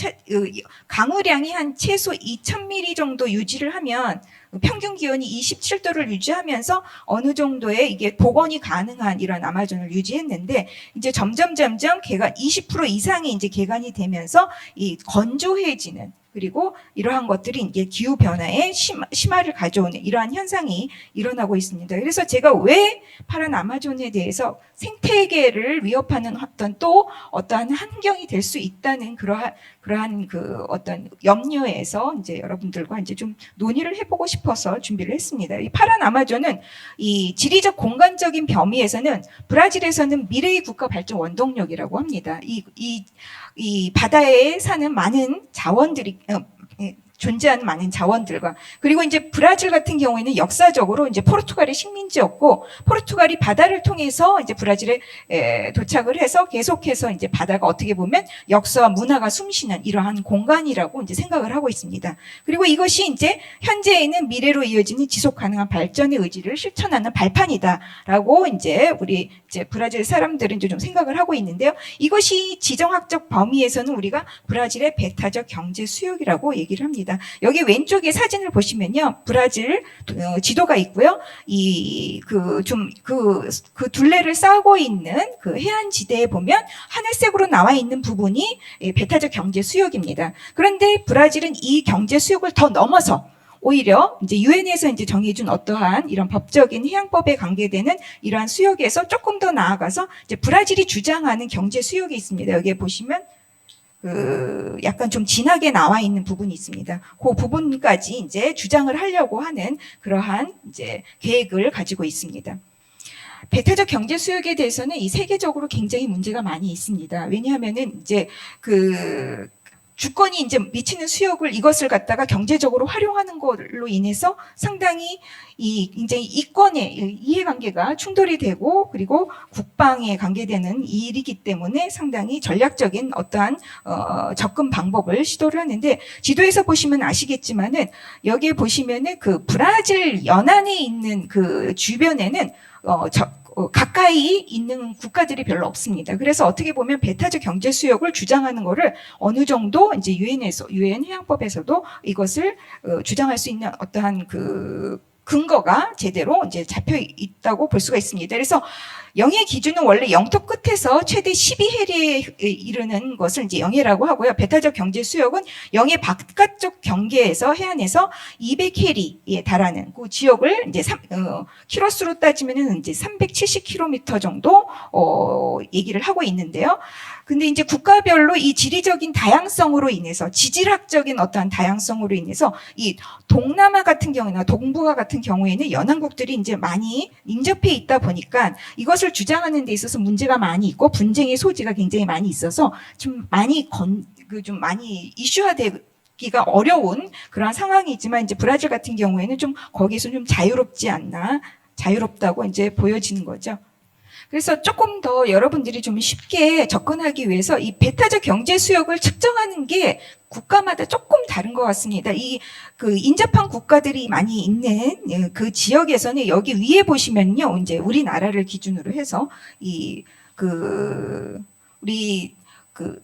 강우량이 한 최소 2,000mm 정도 유지를 하면 평균 기온이 27도를 유지하면서 어느 정도의 이게 복원이 가능한 이런 아마존을 유지했는데 이제 점점 개간 20% 이상이 이제 개간이 되면서 이 건조해지는 그리고 이러한 것들이 이제 기후 변화에 심화를 가져오는 이러한 현상이 일어나고 있습니다. 그래서 제가 왜 파란 아마존에 대해서 생태계를 위협하는 어떠한 환경이 될 수 있다는 그러한 그 어떤 염려에서 이제 여러분들과 이제 좀 논의를 해보고 싶어서 준비를 했습니다. 이 파란 아마존은 이 지리적 공간적인 범위에서는 브라질에서는 미래의 국가 발전 원동력이라고 합니다. 이 바다에 사는 많은 자원들이 존재하는 많은 자원들과 그리고 이제 브라질 같은 경우에는 역사적으로 이제 포르투갈의 식민지였고 포르투갈이 바다를 통해서 이제 브라질에 도착을 해서 계속해서 이제 바다가 어떻게 보면 역사와 문화가 숨쉬는 이러한 공간이라고 이제 생각을 하고 있습니다. 그리고 이것이 이제 현재에는 미래로 이어지는 지속 가능한 발전의 의지를 실천하는 발판이다라고 이제 우리 이제 브라질 사람들은 이제 좀 생각을 하고 있는데요. 이것이 지정학적 범위에서는 우리가 브라질의 배타적 경제 수역이라고 얘기를 합니다. 여기 왼쪽에 사진을 보시면요, 브라질 지도가 있고요. 그 둘레를 쌓고 있는 그 해안지대에 보면 하늘색으로 나와 있는 부분이 배타적 경제 수역입니다. 그런데 브라질은 이 경제 수역을 더 넘어서 오히려 이제 유엔에서 이제 정해준 어떠한 이런 법적인 해양법에 관계되는 이러한 수역에서 조금 더 나아가서 이제 브라질이 주장하는 경제 수역이 있습니다. 여기에 보시면 약간 좀 진하게 나와 있는 부분이 있습니다. 그 부분까지 이제 주장을 하려고 하는 그러한 이제 계획을 가지고 있습니다. 배타적 경제 수역에 대해서는 이 세계적으로 굉장히 문제가 많이 있습니다. 왜냐하면은 이제 주권이 이제 미치는 수역을 이것을 갖다가 경제적으로 활용하는 걸로 인해서 상당히 굉장히 이권의 이해관계가 충돌이 되고 그리고 국방에 관계되는 일이기 때문에 상당히 전략적인 어떠한 접근 방법을 시도를 하는데 지도에서 보시면 아시겠지만은 여기에 보시면은 그 브라질 연안에 있는 그 주변에는 가까이 있는 국가들이 별로 없습니다. 그래서 어떻게 보면 배타적 경제 수역을 주장하는 거를 어느 정도 이제 유엔 해양법에서도 이것을 주장할 수 있는 어떠한 그 근거가 제대로 이제 잡혀 있다고 볼 수가 있습니다. 그래서 영해 기준은 원래 영토 끝에서 최대 12해리에 이르는 것을 이제 영해라고 하고요. 배타적 경제 수역은 영해 바깥쪽 경계에서 해안에서 200해리에 달하는 그 지역을 이제 키로수로 따지면은 이제 370km 정도 얘기를 하고 있는데요. 근데 이제 국가별로 이 지리적인 다양성으로 인해서 지질학적인 어떠한 다양성으로 인해서 이 동남아 같은 경우나 동북아 같은 경우에는 연안국들이 이제 많이 인접해 있다 보니까 이것을 주장하는 데 있어서 문제가 많이 있고 분쟁의 소지가 굉장히 많이 있어서 좀 많이 이슈화되기가 어려운 그런 상황이지만 이제 브라질 같은 경우에는 좀 거기서 좀 자유롭다고 이제 보여지는 거죠. 그래서 조금 더 여러분들이 좀 쉽게 접근하기 위해서 이 배타적 경제 수역을 측정하는 게 국가마다 조금 다른 것 같습니다. 그 인접한 국가들이 많이 있는 그 지역에서는 여기 위에 보시면요, 이제 우리나라를 기준으로 해서 우리 그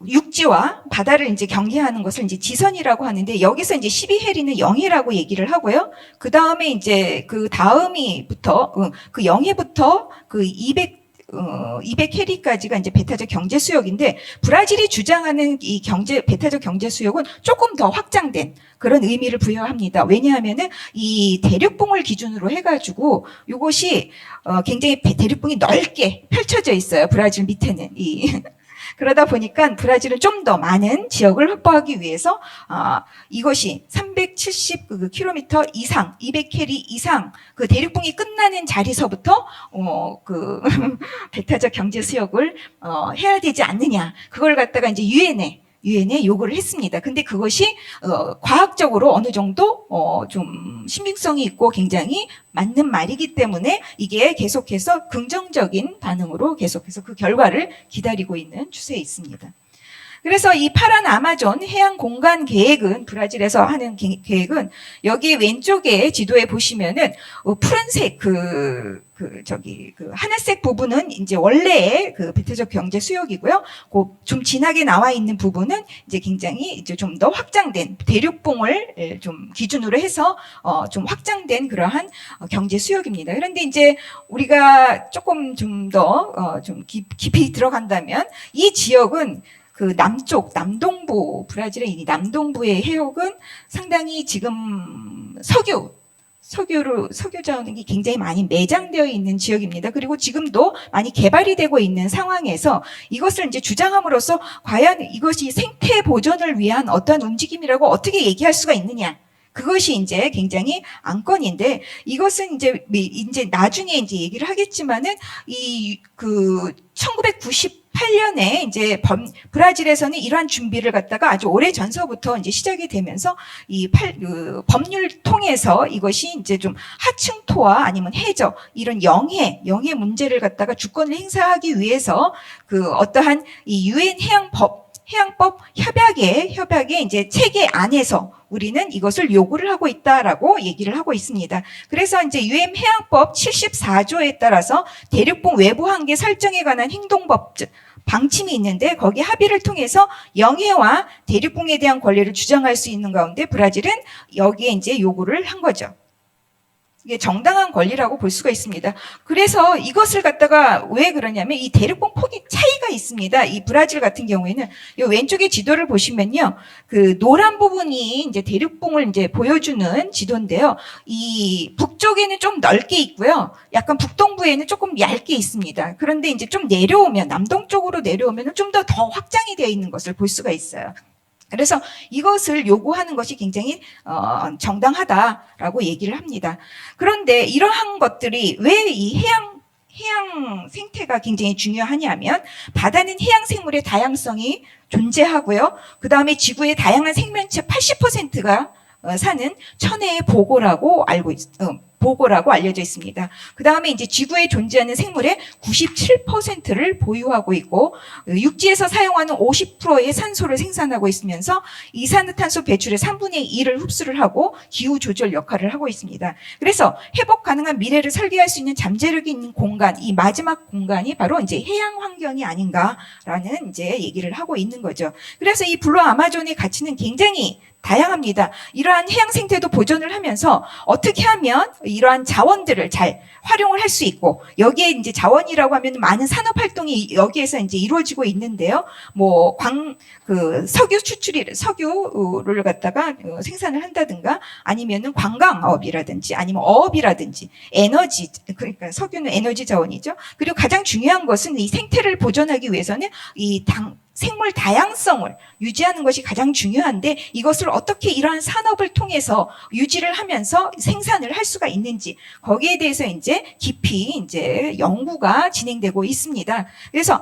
육지와 바다를 이제 경계하는 것을 이제 지선이라고 하는데 여기서 이제 12해리는 0해라고 얘기를 하고요. 그 다음에 이제 그 다음이부터 그 0해부터 그 200해리까지가 이제 배타적 경제 수역인데 브라질이 주장하는 이 배타적 경제 수역은 조금 더 확장된 그런 의미를 부여합니다. 왜냐하면은 이 대륙봉을 기준으로 해가지고 이것이 굉장히 대륙봉이 넓게 펼쳐져 있어요. 브라질 밑에는 그러다 보니까 브라질은 좀 더 많은 지역을 확보하기 위해서 이것이 370km 이상, 200해리 이상 그 대륙봉이 끝나는 자리서부터 그 배타적 경제 수역을 해야 되지 않느냐. 그걸 갖다가 이제 유엔에 요구를 했습니다. 근데 그것이 과학적으로 어느 정도 좀 신빙성이 있고 굉장히 맞는 말이기 때문에 이게 계속해서 긍정적인 반응으로 계속해서 그 결과를 기다리고 있는 추세에 있습니다. 그래서 이 파란 아마존 해양 공간 계획은 브라질에서 하는 계획은 여기 왼쪽에 지도에 보시면은 푸른색 하늘색 부분은 이제 원래의 그 배타적 경제 수역이고요. 좀 진하게 나와 있는 부분은 이제 굉장히 이제 좀 더 확장된 대륙봉을 좀 기준으로 해서 좀 확장된 그러한 경제 수역입니다. 그런데 이제 우리가 조금 좀 더 좀 깊이 들어간다면 이 지역은 그 남동부, 브라질의 이 남동부의 해역은 상당히 지금 석유 자원이 굉장히 많이 매장되어 있는 지역입니다. 그리고 지금도 많이 개발이 되고 있는 상황에서 이것을 이제 주장함으로써 과연 이것이 생태 보존을 위한 어떠한 움직임이라고 어떻게 얘기할 수가 있느냐. 그것이 이제 굉장히 안건인데 이것은 이제 나중에 이제 얘기를 하겠지만은 1998년에 이제 브라질에서는 이러한 준비를 갖다가 아주 오래 전서부터 이제 시작이 되면서 법률 통해서 이것이 이제 좀 하층토와 아니면 해저 이런 영해 문제를 갖다가 주권을 행사하기 위해서 그 어떠한 이 유엔 해양법 협약의 이제 체계 안에서 우리는 이것을 요구를 하고 있다라고 얘기를 하고 있습니다. 그래서 이제 유엔 해양법 74조에 따라서 대륙봉 외부 한계 설정에 관한 행동법 방침이 있는데 거기에 합의를 통해서 영해와 대륙봉에 대한 권리를 주장할 수 있는 가운데 브라질은 여기에 이제 요구를 한 거죠. 이게 정당한 권리라고 볼 수가 있습니다. 그래서 이것을 갖다가 왜 그러냐면 이 대륙봉 폭이 차이가 있습니다. 이 브라질 같은 경우에는 이 왼쪽의 지도를 보시면요. 그 노란 부분이 이제 대륙봉을 이제 보여주는 지도인데요. 이 북쪽에는 좀 넓게 있고요. 약간 북동부에는 조금 얇게 있습니다. 그런데 이제 좀 내려오면 남동쪽으로 내려오면 좀 더 확장이 되어 있는 것을 볼 수가 있어요. 그래서 이것을 요구하는 것이 굉장히 정당하다라고 얘기를 합니다. 그런데 이러한 것들이 왜 이 해양 생태가 굉장히 중요하냐면 바다는 해양 생물의 다양성이 존재하고요. 그 다음에 지구의 다양한 생명체 80%가 사는 천혜의 보고라고 알려져 있습니다. 그 다음에 이제 지구에 존재하는 생물의 97%를 보유하고 있고 육지에서 사용하는 50%의 산소를 생산하고 있으면서 이산화탄소 배출의 3분의 1을 흡수를 하고 기후 조절 역할을 하고 있습니다. 그래서 회복 가능한 미래를 설계할 수 있는 잠재력이 있는 공간, 이 마지막 공간이 바로 이제 해양 환경이 아닌가라는 이제 얘기를 하고 있는 거죠. 그래서 이 블루 아마존의 가치는 굉장히 다양합니다. 이러한 해양 생태도 보존을 하면서 어떻게 하면 이러한 자원들을 잘 활용을 할 수 있고 여기에 이제 자원이라고 하면 많은 산업 활동이 여기에서 이제 이루어지고 있는데요. 뭐 석유를 갖다가 생산을 한다든가 아니면은 관광업이라든지 아니면 어업이라든지 에너지 그러니까 석유는 에너지 자원이죠. 그리고 가장 중요한 것은 이 생태를 보존하기 위해서는 생물 다양성을 유지하는 것이 가장 중요한데 이것을 어떻게 이러한 산업을 통해서 유지를 하면서 생산을 할 수가 있는지 거기에 대해서 이제 깊이 이제 연구가 진행되고 있습니다. 그래서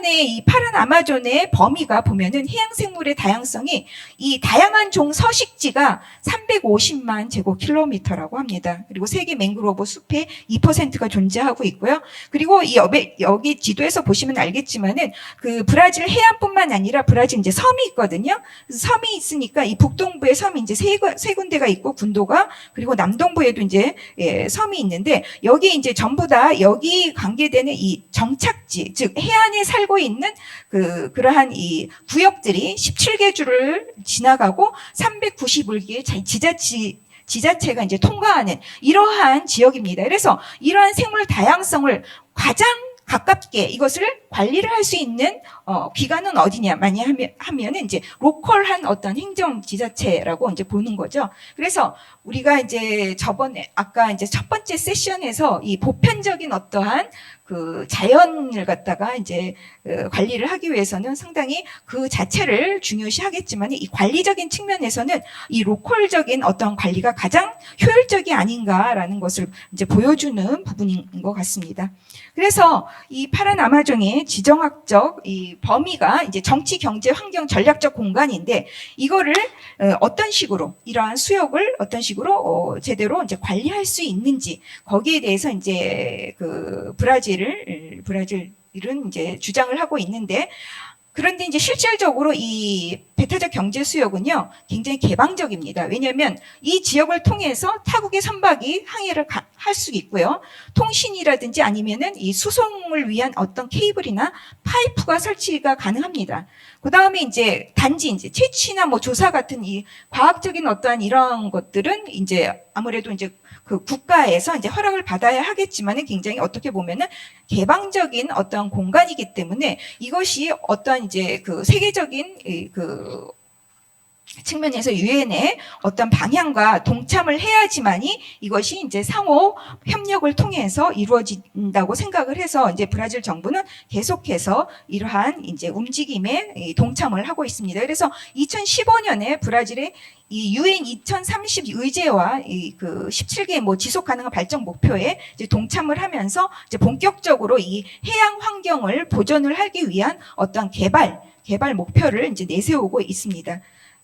이 파란 아마존의 범위가 보면은 해양 생물의 다양성이 이 다양한 종 서식지가 350만 제곱킬로미터라고 합니다. 그리고 세계 맹그로브 숲의 2%가 존재하고 있고요. 그리고 여기 지도에서 보시면 알겠지만은 그 브라질 해안뿐만 아니라 브라질 이제 섬이 있거든요. 그래서 섬이 있으니까 이 북동부에 섬이 이제 세 군데가 있고 군도가, 그리고 남동부에도 이제 섬이 있는데, 여기 이제 전부 다 여기 관계되는 이 정착지, 즉 해안에 살고 있는 그러한 이 구역들이 17개 주를 지나가고 391개의 지자체가 이제 통과하는 이러한 지역입니다. 그래서 이러한 생물 다양성을 가장 가깝게 이것을 관리를 할 수 있는 기관은 어디냐 많이 하면은 이제 로컬한 어떤 행정 지자체라고 이제 보는 거죠. 그래서 우리가 이제 저번에 아까 이제 첫 번째 세션에서 이 보편적인 어떠한 그 자연을 갖다가 이제 관리를 하기 위해서는 상당히 그 자체를 중요시하겠지만, 이 관리적인 측면에서는 이 로컬적인 어떤 관리가 가장 효율적이 아닌가라는 것을 이제 보여주는 부분인 것 같습니다. 그래서 이 파란 아마존의 지정학적 이 범위가 이제 정치, 경제, 환경, 전략적 공간인데, 이거를 어떤 식으로 이러한 수역을 어떤 식으로 제대로 이제 관리할 수 있는지, 거기에 대해서 이제 그 브라질은 이제 주장을 하고 있는데, 그런데 이제 실질적으로 이 배타적 경제 수역은요 굉장히 개방적입니다. 왜냐하면 이 지역을 통해서 타국의 선박이 항해를 할 수 있고요, 통신이라든지 아니면은 이 수송을 위한 어떤 케이블이나 파이프가 설치가 가능합니다. 그 다음에 이제 단지 이제 채취나 뭐 조사 같은 이 과학적인 어떠한 이런 것들은 이제 아무래도 이제 그 국가에서 이제 허락을 받아야 하겠지만은, 굉장히 어떻게 보면은 개방적인 어떤 공간이기 때문에 이것이 어떤 이제 그 세계적인 그 측면에서 유엔의 어떤 방향과 동참을 해야지만이 이것이 이제 상호 협력을 통해서 이루어진다고 생각을 해서, 이제 브라질 정부는 계속해서 이러한 이제 움직임에 동참을 하고 있습니다. 그래서 2015년에 브라질의 이 유엔 2030 의제와 이 그 17개 뭐 지속 가능한 발전 목표에 이제 동참을 하면서 이제 본격적으로 이 해양 환경을 보존을 하기 위한 어떤 개발 목표를 이제 내세우고 있습니다.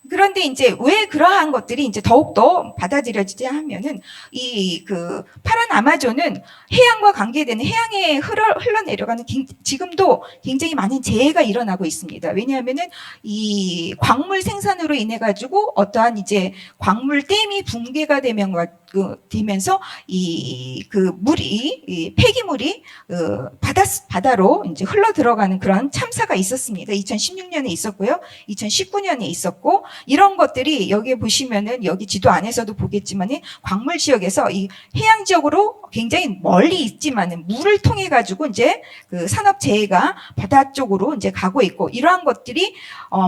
그런데 이제 왜 그러한 것들이 이제 더욱더 받아들여지지 하면은, 이 그 파란 아마존은 해양과 관계되는, 해양에 흘러내려가는 지금도 굉장히 많은 재해가 일어나고 있습니다. 왜냐하면은 이 광물 생산으로 인해 가지고 어떠한 이제 광물 댐이 붕괴가 되면서 이 폐기물이 바다로 이제 흘러 들어가는 그런 참사가 있었습니다. 2016년에 있었고요, 2019년에 있었고, 이런 것들이 여기에 보시면은 여기 지도 안에서도 보겠지만은 광물 지역에서 이 해양 지역으로 굉장히 멀리 있지만은 물을 통해 가지고 이제 그 산업 재해가 바다 쪽으로 이제 가고 있고, 이러한 것들이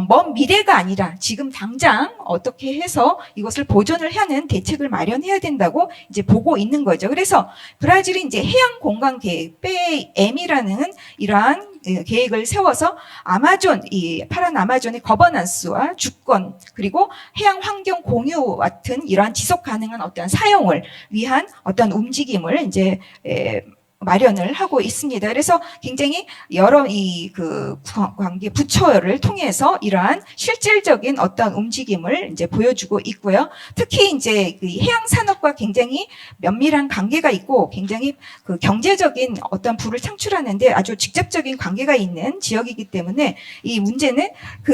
먼 미래가 아니라 지금 당장 어떻게 해서 이것을 보존을 하는 대책을 마련해야 된다고 이제 보고 있는 거죠. 그래서 브라질이 이제 해양 공간 계획 PAM이라는 이러한 계획을 세워서 이 파란 아마존의 거버넌스와 주권, 그리고 해양 환경 공유 같은 이러한 지속 가능한 어떤 사용을 위한 어떤 움직임을 이제 마련을 하고 있습니다. 그래서 굉장히 여러 그 관계 부처를 통해서 이러한 실질적인 어떤 움직임을 이제 보여주고 있고요. 특히 이제 그 해양 산업과 굉장히 면밀한 관계가 있고, 굉장히 그 경제적인 어떤 부를 창출하는데 아주 직접적인 관계가 있는 지역이기 때문에, 이 문제는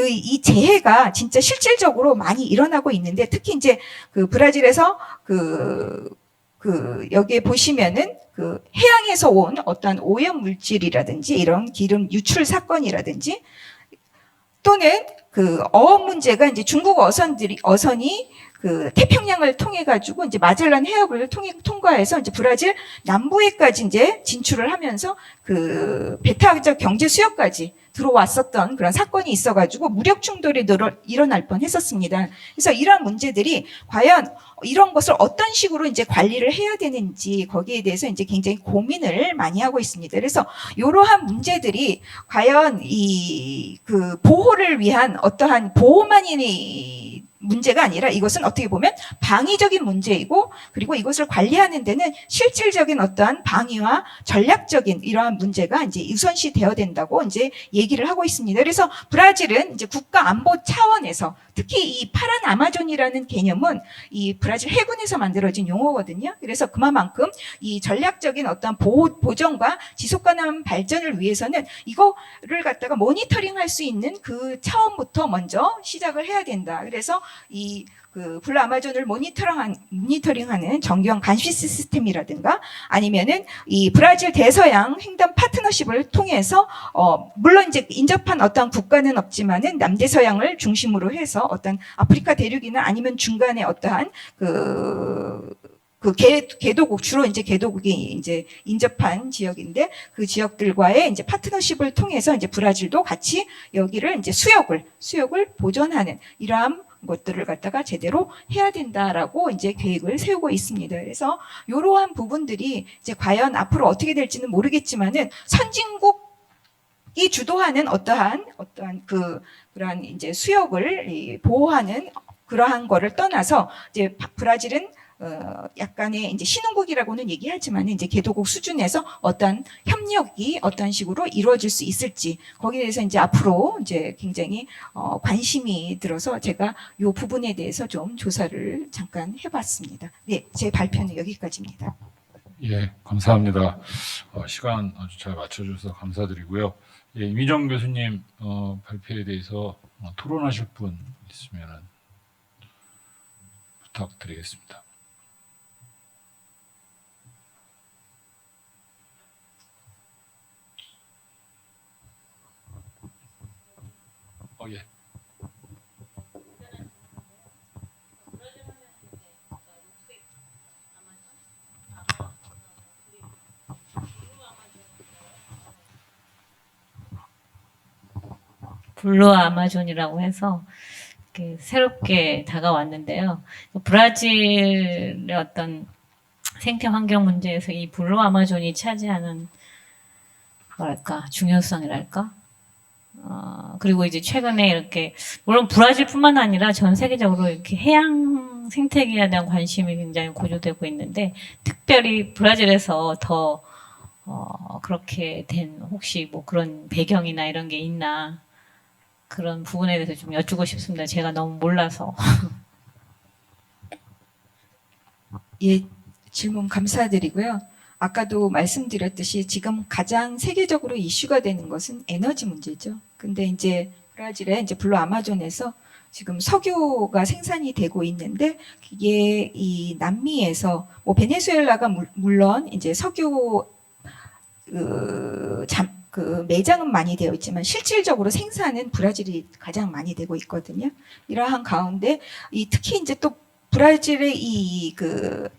이 재해가 진짜 실질적으로 많이 일어나고 있는데, 특히 이제 그 브라질에서 여기에 보시면은 그 해양에서 온 어떤 오염 물질이라든지 이런 기름 유출 사건이라든지, 또는 그 어업 문제가 이제 중국 어선이 그 태평양을 통해 가지고 이제 마젤란 해협을 통과해서 이제 브라질 남부에까지 이제 진출을 하면서 그 배타적 경제 수역까지 들어왔었던 그런 사건이 있어가지고 무력 충돌이 일어날 뻔했었습니다. 그래서 이러한 문제들이 과연 이런 것을 어떤 식으로 이제 관리를 해야 되는지, 거기에 대해서 이제 굉장히 고민을 많이 하고 있습니다. 그래서 이러한 문제들이 과연 이 그 보호를 위한 어떠한 보호만이 문제가 아니라 이것은 어떻게 보면 방위적인 문제이고, 그리고 이것을 관리하는 데는 실질적인 어떠한 방위와 전략적인 이러한 문제가 이제 우선시 되어야 된다고 이제 얘기를 하고 있습니다. 그래서 브라질은 이제 국가 안보 차원에서 특히 이 파란 아마존이라는 개념은 이 브라질 해군에서 만들어진 용어거든요. 그래서 그만큼 이 전략적인 어떤 보전과 지속 가능한 발전을 위해서는 이거를 갖다가 모니터링할 수 있는 그 차원부터 먼저 시작을 해야 된다. 그래서 이 그 블루 아마존을 모니터링하는 정교한 감시 시스템이라든가 아니면은 이 브라질 대서양 횡단 파트너십을 통해서 물론 이제 인접한 어떤 국가는 없지만은 남대서양을 중심으로 해서 어떤 아프리카 대륙이나 아니면 중간에 어떠한 개도국, 주로 이제 개도국이 이제 인접한 지역인데 그 지역들과의 이제 파트너십을 통해서 이제 브라질도 같이 여기를 이제 수역을 보존하는 이러한 것들을 갖다가 제대로 해야 된다라고 이제 계획을 세우고 있습니다. 그래서 이러한 부분들이 이제 과연 앞으로 어떻게 될지는 모르겠지만은 선진국이 주도하는 어떠한 그러한 이제 수역을 보호하는 그러한 거를 떠나서 이제 브라질은 약간의 이제 신흥국이라고는 얘기하지만 이제 개도국 수준에서 어떤 협력이 어떤 식으로 이루어질 수 있을지 거기에 대해서 이제 앞으로 이제 굉장히 관심이 들어서 제가 이 부분에 대해서 좀 조사를 잠깐 해봤습니다. 네, 제 발표는 여기까지입니다. 예, 감사합니다. 시간 아주 잘 맞춰주셔서 감사드리고요. 예, 이미정 교수님 발표에 대해서 토론하실 분 있으면 부탁드리겠습니다. 예. 블루 아마존이라고 해서 이렇게 새롭게 다가왔는데요. 브라질의 어떤 생태 환경 문제에서 이 블루 아마존이 차지하는 뭐랄까 중요성이랄까. 그리고 이제 최근에 이렇게 물론 브라질뿐만 아니라 전 세계적으로 이렇게 해양 생태계에 대한 관심이 굉장히 고조되고 있는데 특별히 브라질에서 더 그렇게 된 혹시 뭐 그런 배경이나 이런 게 있나 그런 부분에 대해서 좀 여쭙고 싶습니다. 제가 너무 몰라서. 예, 질문 감사드리고요. 아까도 말씀드렸듯이 지금 가장 세계적으로 이슈가 되는 것은 에너지 문제죠. 근데 이제 브라질의 이제 블루 아마존에서 지금 석유가 생산이 되고 있는데 이게 이 남미에서 뭐 베네수엘라가 물론 이제 석유 매장은 많이 되어 있지만 실질적으로 생산은 브라질이 가장 많이 되고 있거든요. 이러한 가운데 특히 이제 또 브라질의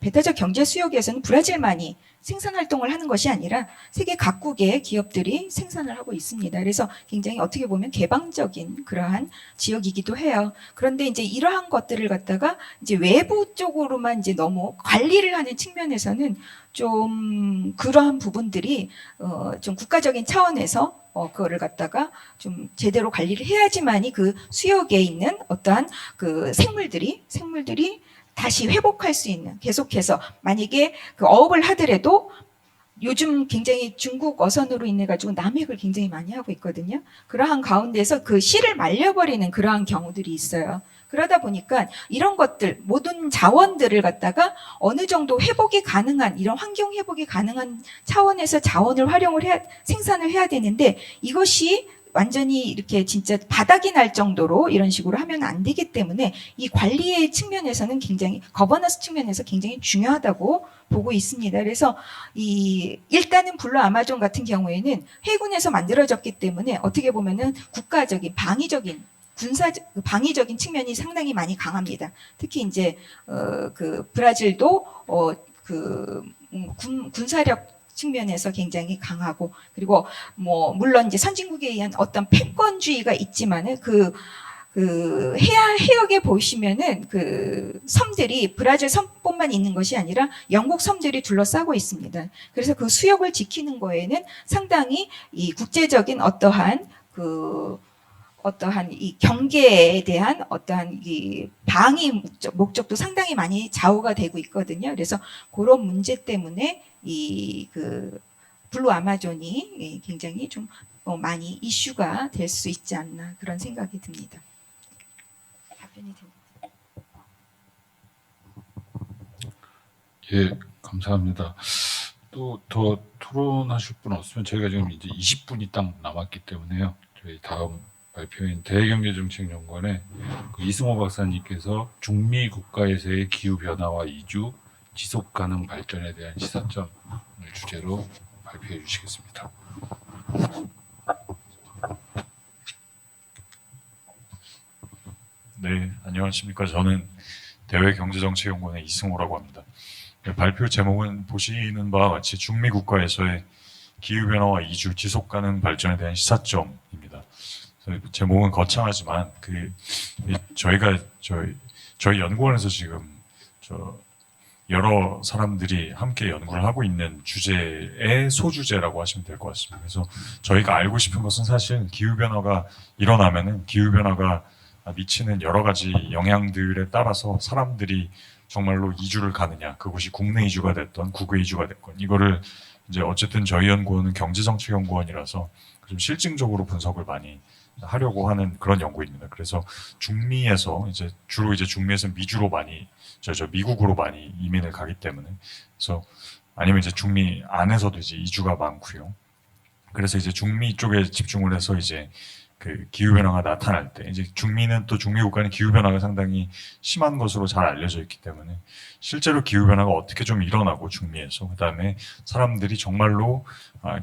배타적 경제 수역에서는 브라질만이 생산 활동을 하는 것이 아니라 세계 각국의 기업들이 생산을 하고 있습니다. 그래서 굉장히 어떻게 보면 개방적인 그러한 지역이기도 해요. 그런데 이제 이러한 것들을 갖다가 이제 외부 쪽으로만 이제 너무 관리를 하는 측면에서는 좀 그러한 부분들이 좀 국가적인 차원에서 그거를 갖다가 좀 제대로 관리를 해야지만이 그 수역에 있는 어떠한 그 생물들이 다시 회복할 수 있는, 계속해서 만약에 그 어업을 하더라도 요즘 굉장히 중국 어선으로 인해 가지고 남획을 굉장히 많이 하고 있거든요. 그러한 가운데서 그 씨를 말려버리는 그러한 경우들이 있어요. 그러다 보니까 이런 것들 모든 자원들을 갖다가 어느 정도 회복이 가능한 이런 환경 회복이 가능한 차원에서 자원을 활용을 생산을 해야 되는데 이것이 완전히 이렇게 진짜 바닥이 날 정도로 이런 식으로 하면 안 되기 때문에 이 관리의 측면에서는 굉장히 거버넌스 측면에서 굉장히 중요하다고 보고 있습니다. 그래서 일단은 블루 아마존 같은 경우에는 해군에서 만들어졌기 때문에 어떻게 보면은 국가적인 방위적인 측면이 상당히 많이 강합니다. 특히 이제 브라질도 군사력 측면에서 굉장히 강하고 그리고 뭐 물론 이제 선진국에 의한 어떤 패권주의가 있지만은 해역에 보시면은 그 섬들이 브라질 섬뿐만 있는 것이 아니라 영국 섬들이 둘러싸고 있습니다. 그래서 그 수역을 지키는 거에는 상당히 이 국제적인 어떠한 어떠한 이 경계에 대한 어떠한 이 방위 목적도 상당히 많이 좌우가 되고 있거든요. 그래서 그런 문제 때문에 이 그 블루 아마존이 굉장히 좀 많이 이슈가 될 수 있지 않나 그런 생각이 듭니다. 답변이 됩니다. 예, 감사합니다. 또 더 토론하실 분 없으면 저희가 지금 이제 20분이 딱 남았기 때문에요. 저희 다음 발표인 대경제정책연구원의 그 이승호 박사님께서 중미 국가에서의 기후 변화와 이주, 지속 가능 발전에 대한 시사점을 주제로 발표해 주시겠습니다. 네, 안녕하십니까. 저는 대외경제정책연구원의 이승호라고 합니다. 발표 제목은 보시는 바와 같이 중미 국가에서의 기후변화와 이주, 지속가능 발전에 대한 시사점입니다. 제목은 거창하지만 저희가 저희 연구원에서 지금 여러 사람들이 함께 연구를 하고 있는 주제의 소주제라고 하시면 될 것 같습니다. 그래서 저희가 알고 싶은 것은 사실 기후변화가 일어나면은 기후변화가 미치는 여러 가지 영향들에 따라서 사람들이 정말로 이주를 가느냐, 그곳이 국내 이주가 됐던 국외 이주가 됐건, 이거를 이제 어쨌든 저희 연구원은 경제정책연구원이라서 좀 실증적으로 분석을 많이 하려고 하는 그런 연구입니다. 그래서 중미에서 주로 중미에서 미주로 많이 미국으로 많이 이민을 가기 때문에, 그래서 아니면 이제 중미 안에서도 이제 이주가 많고요. 그래서 이제 중미 쪽에 집중을 해서 그 기후변화가 나타날 때, 이제 중미는 또 중미 국가는 기후변화가 상당히 심한 것으로 잘 알려져 있기 때문에 실제로 기후변화가 어떻게 좀 일어나고 중미에서, 그 다음에 사람들이 정말로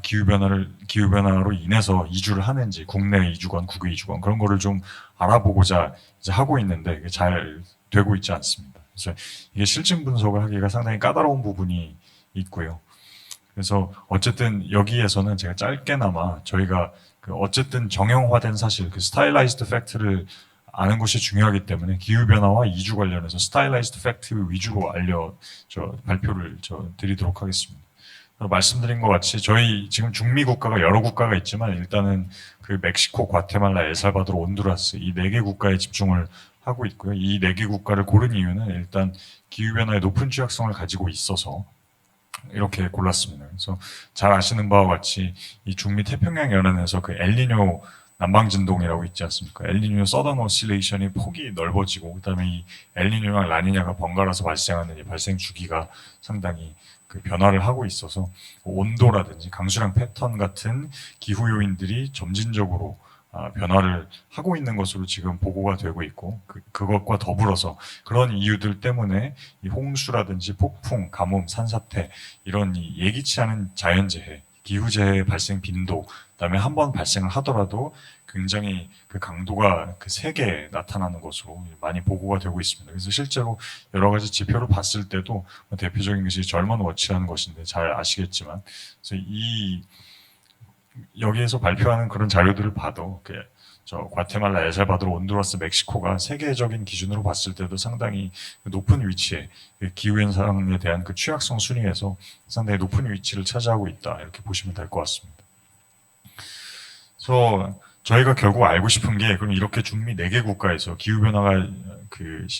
기후변화로 인해서 이주를 하는지, 국내 이주건 국외 이주건 그런 거를 좀 알아보고자 이제 하고 있는데 이게 잘 되고 있지 않습니다. 그래서 이게 실증 분석을 하기가 상당히 까다로운 부분이 있고요. 그래서 어쨌든 여기에서는 제가 짧게나마 저희가 어쨌든 정형화된 사실, 스타일라이즈드 팩트를 아는 것이 중요하기 때문에 기후변화와 이주 관련해서 스타일라이즈드 팩트 위주로 발표를 드리도록 하겠습니다. 말씀드린 것 같이 저희 지금 중미 국가가 여러 국가가 있지만 일단은 멕시코, 과테말라, 엘살바도르, 온두라스 이 4개 국가에 집중을 하고 있고요. 이 4개 국가를 고른 이유는 일단 기후변화의 높은 취약성을 가지고 있어서 이렇게 골랐습니다. 그래서 잘 아시는 바와 같이 이 중미 태평양 연안에서 엘니뇨 남방진동이라고 있지 않습니까? 엘니뇨 서던 오실레이션이 폭이 넓어지고, 그다음에 이 엘니뇨랑 라니냐가 번갈아서 발생하는 이 발생 주기가 상당히 변화를 하고 있어서 온도라든지 강수량 패턴 같은 기후 요인들이 점진적으로 변화를 하고 있는 것으로 지금 보고가 되고 있고, 그것과 더불어서 그런 이유들 때문에 이 홍수라든지 폭풍, 가뭄, 산사태 이런 예기치 않은 자연재해, 기후재해 발생 빈도, 그다음에 한번 발생을 하더라도 굉장히 강도가 세게 나타나는 것으로 많이 보고가 되고 있습니다. 그래서 실제로 여러 가지 지표를 봤을 때도 대표적인 것이 절먼 워치라는 것인데 잘 아시겠지만, 그래서 여기에서 발표하는 그런 자료들을 봐도 과테말라, 엘살바도르, 온두라스, 멕시코가 세계적인 기준으로 봤을 때도 상당히 높은 위치에 기후현상에 대한 취약성 순위에서 상당히 높은 위치를 차지하고 있다, 이렇게 보시면 될 것 같습니다. 그래서 저희가 결국 알고 싶은 게, 그럼 이렇게 중미 4개 국가에서 기후변화가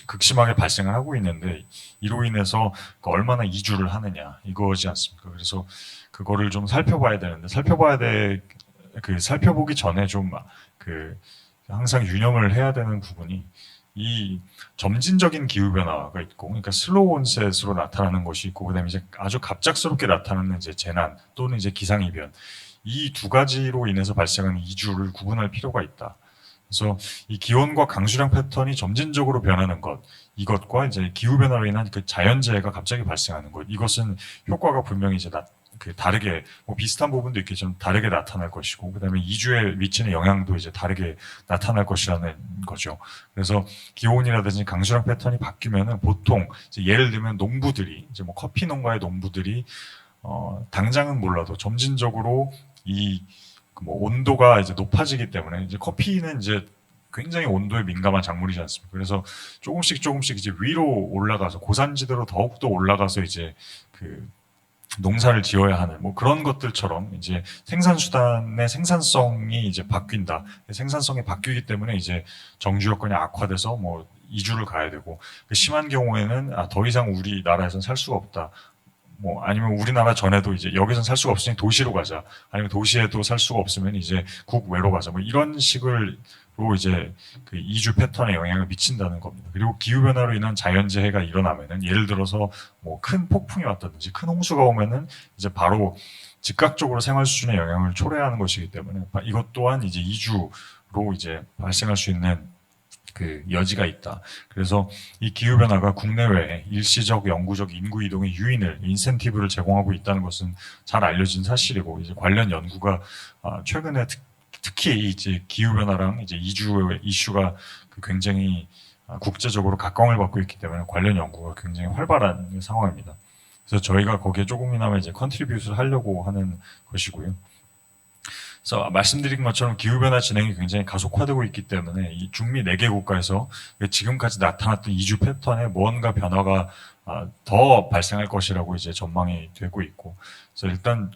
극심하게 발생을 하고 있는데 이로 인해서 얼마나 이주를 하느냐 이거지 않습니까? 그래서 그거를 좀 살펴봐야 되는데, 살펴보기 전에 좀 항상 유념을 해야 되는 부분이 이 점진적인 기후변화가 있고, 그러니까 슬로우 온셋으로 나타나는 것이 있고, 그다음에 아주 갑작스럽게 나타나는 재난 또는 기상이변, 이 두 가지로 인해서 발생하는 이주를 구분할 필요가 있다. 그래서 이 기온과 강수량 패턴이 점진적으로 변하는 것, 이것과 기후변화로 인한 자연재해가 갑자기 발생하는 것, 이것은 효과가 분명히 다르게, 비슷한 부분도 있겠지만 다르게 나타날 것이고, 그 다음에 이주에 미치는 영향도 다르게 나타날 것이라는 거죠. 그래서 기온이라든지 강수량 패턴이 바뀌면은 보통 예를 들면 농부들이 커피 농가의 농부들이 당장은 몰라도 점진적으로 온도가 높아지기 때문에, 커피는 굉장히 온도에 민감한 작물이지 않습니까? 그래서 조금씩 위로 올라가서 고산지대로 더욱더 올라가서 농사를 지어야 하는 뭐 그런 것들처럼 이제 생산수단의 생산성이 이제 바뀐다. 생산성이 바뀌기 때문에 이제 정주 여건이 악화돼서 뭐 이주를 가야 되고, 심한 경우에는 더 이상 우리나라에선 살 수가 없다. 뭐 아니면 우리나라 전에도 이제 여기선 살 수가 없으니 도시로 가자. 아니면 도시에도 살 수가 없으면 이제 국외로 가자. 뭐 이런 식으로 이제 그 이주 패턴에 영향을 미친다는 겁니다. 그리고 기후 변화로 인한 자연재해가 일어나면은, 예를 들어서 뭐 큰 폭풍이 왔다든지 큰 홍수가 오면은 이제 바로 즉각적으로 생활 수준에 영향을 초래하는 것이기 때문에 이것 또한 이제 이주로 이제 발생할 수 있는 그 여지가 있다. 그래서 이 기후 변화가 국내외에 일시적 영구적 인구 이동의 유인을 인센티브를 제공하고 있다는 것은 잘 알려진 사실이고, 이제 관련 연구가 최근에 특히 이제 기후 변화랑 이제 이주의 이슈가 굉장히 국제적으로 각광을 받고 있기 때문에 관련 연구가 굉장히 활발한 상황입니다. 그래서 저희가 거기에 조금이나마 이제 컨트리뷰트를 하려고 하는 것이고요. 그래서 말씀드린 것처럼 기후변화 진행이 굉장히 가속화되고 있기 때문에 이 중미 4개 국가에서 지금까지 나타났던 이주 패턴에 무언가 변화가 더 발생할 것이라고 이제 전망이 되고 있고, 그래서 일단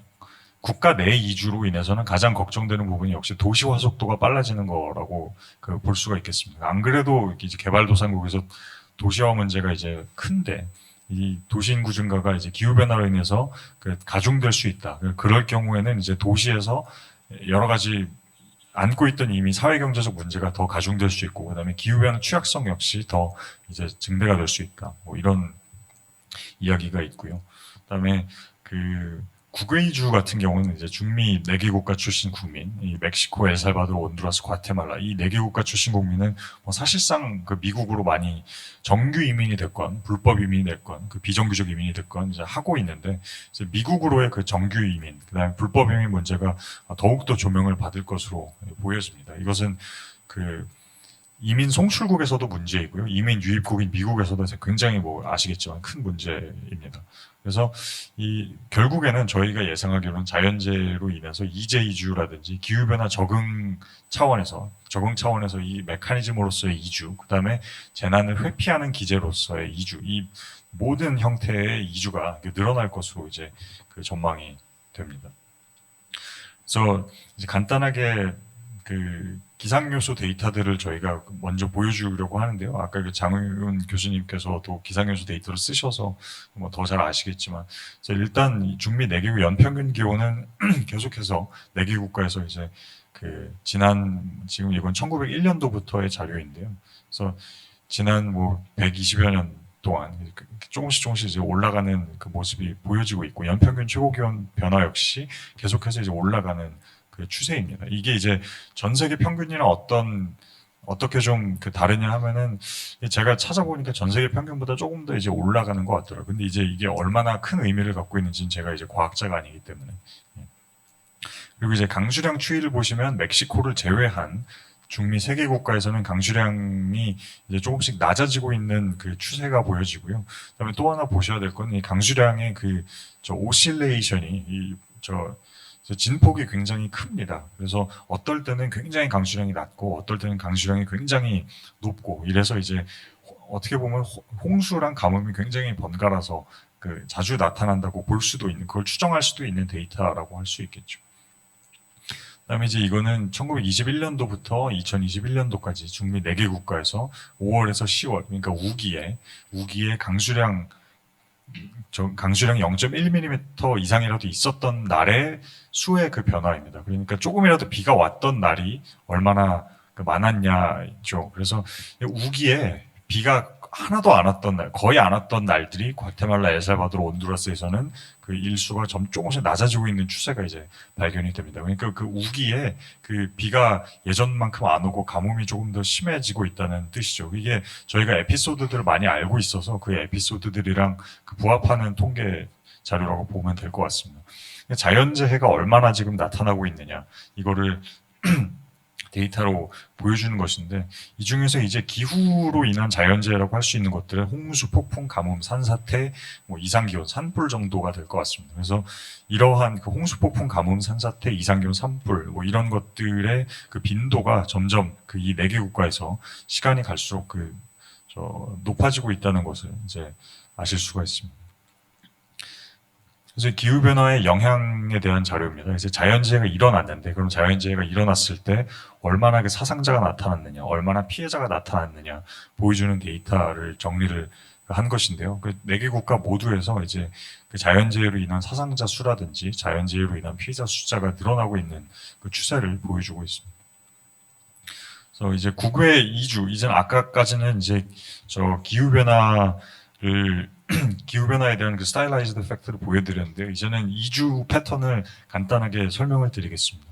국가 내 이주로 인해서는 가장 걱정되는 부분이 역시 도시화 속도가 빨라지는 거라고 볼 수가 있겠습니다. 안 그래도 이제 개발도상국에서 도시화 문제가 이제 큰데, 이 도시 인구 증가가 이제 기후 변화로 인해서 가중될 수 있다. 그럴 경우에는 이제 도시에서 여러 가지 안고 있던 이미 사회 경제적 문제가 더 가중될 수 있고, 그다음에 기후 변화 취약성 역시 더 이제 증대가 될 수 있다. 뭐 이런 이야기가 있고요. 그다음에 국외 이주 같은 경우는 이제 중미 4개 국가 출신 국민, 이 멕시코, 엘살바도르, 온두라스, 과테말라, 이 4개 국가 출신 국민은 뭐 사실상 미국으로 많이 정규 이민이 됐건 불법 이민이 됐건 비정규적 이민이 됐건 이제 하고 있는데, 이제 미국으로의 정규 이민, 그다음에 불법 이민 문제가 더욱더 조명을 받을 것으로 보여집니다. 이것은 이민 송출국에서도 문제이고요. 이민 유입국인 미국에서도 굉장히 뭐 아시겠지만 큰 문제입니다. 그래서 결국에는 저희가 예상하기로는 자연재해로 인해서 이재 이주라든지 기후변화 적응 차원에서 이 메커니즘으로서의 이주, 그다음에 재난을 회피하는 기제로서의 이주, 이 모든 형태의 이주가 늘어날 것으로 이제 전망이 됩니다. 그래서 이제 간단하게 기상요소 데이터들을 저희가 먼저 보여주려고 하는데요. 아까 장훈 교수님께서도 기상요소 데이터를 쓰셔서 뭐 더 잘 아시겠지만, 일단 중미 4개국 연평균 기온은 계속해서 4개 국가에서 이제 지금 이건 1901년도부터의 자료인데요. 그래서 지난 뭐 120여 년 동안 조금씩 이제 올라가는 모습이 보여지고 있고, 연평균 최고 기온 변화 역시 계속해서 이제 올라가는 추세입니다. 이게 이제 전 세계 평균이랑 어떻게 좀 다르냐 하면은, 제가 찾아보니까 전 세계 평균보다 조금 더 이제 올라가는 것 같더라고요. 근데 이제 이게 얼마나 큰 의미를 갖고 있는지는 제가 이제 과학자가 아니기 때문에. 그리고 이제 강수량 추이를 보시면 멕시코를 제외한 중미 3개 국가에서는 강수량이 이제 조금씩 낮아지고 있는 추세가 보여지고요. 그다음에 또 하나 보셔야 될 건 이 강수량의 오실레이션이 진폭이 굉장히 큽니다. 그래서 어떨 때는 굉장히 강수량이 낮고 어떨 때는 강수량이 굉장히 높고, 이래서 이제 어떻게 보면 홍수랑 가뭄이 굉장히 번갈아서 자주 나타난다고 볼 수도 있는, 그걸 추정할 수도 있는 데이터라고 할 수 있겠죠. 그다음에 이제 이거는 1921년도부터 2021년도까지 중미 4개 국가에서 5월에서 10월, 그러니까 우기에 강수량 0.1mm 이상이라도 있었던 날의 수의 변화입니다. 그러니까 조금이라도 비가 왔던 날이 얼마나 많았냐죠. 그래서 우기에 비가 하나도 안 왔던 날, 거의 안 왔던 날들이 과테말라, 엘살바도르, 온두라스에서는 일수가 조금씩 낮아지고 있는 추세가 이제 발견이 됩니다. 그러니까 우기에 비가 예전만큼 안 오고 가뭄이 조금 더 심해지고 있다는 뜻이죠. 이게 저희가 에피소드들을 많이 알고 있어서 그 에피소드들이랑 부합하는 통계 자료라고 보면 될 것 같습니다. 자연재해가 얼마나 지금 나타나고 있느냐, 이거를 데이터로 보여주는 것인데, 이 중에서 이제 기후로 인한 자연재해라고 할 수 있는 것들은 홍수, 폭풍, 가뭄, 산사태, 뭐 이상기온, 산불 정도가 될 것 같습니다. 그래서 이러한 홍수, 폭풍, 가뭄, 산사태, 이상기온, 산불, 뭐 이런 것들의 빈도가 점점 이 4개 국가에서 시간이 갈수록 높아지고 있다는 것을 이제 아실 수가 있습니다. 그래서 기후 변화의 영향에 대한 자료입니다. 그래서 자연재해가 일어났는데 그럼 자연재해가 일어났을 때 얼마나 그 사상자가 나타났느냐, 얼마나 피해자가 나타났느냐 보여주는 데이터를 정리를 한 것인데요. 그 4개 국가 모두에서 이제 그 자연재해로 인한 사상자 수라든지 자연재해로 인한 피해자 숫자가 늘어나고 있는 그 추세를 보여주고 있습니다. 그래서 이제 국외 이주, 이제는 아까까지는 이제 저 기후변화를 기후변화에 대한 그 스타일라이즈드 팩트를 보여드렸는데요. 이제는 이주 패턴을 간단하게 설명을 드리겠습니다.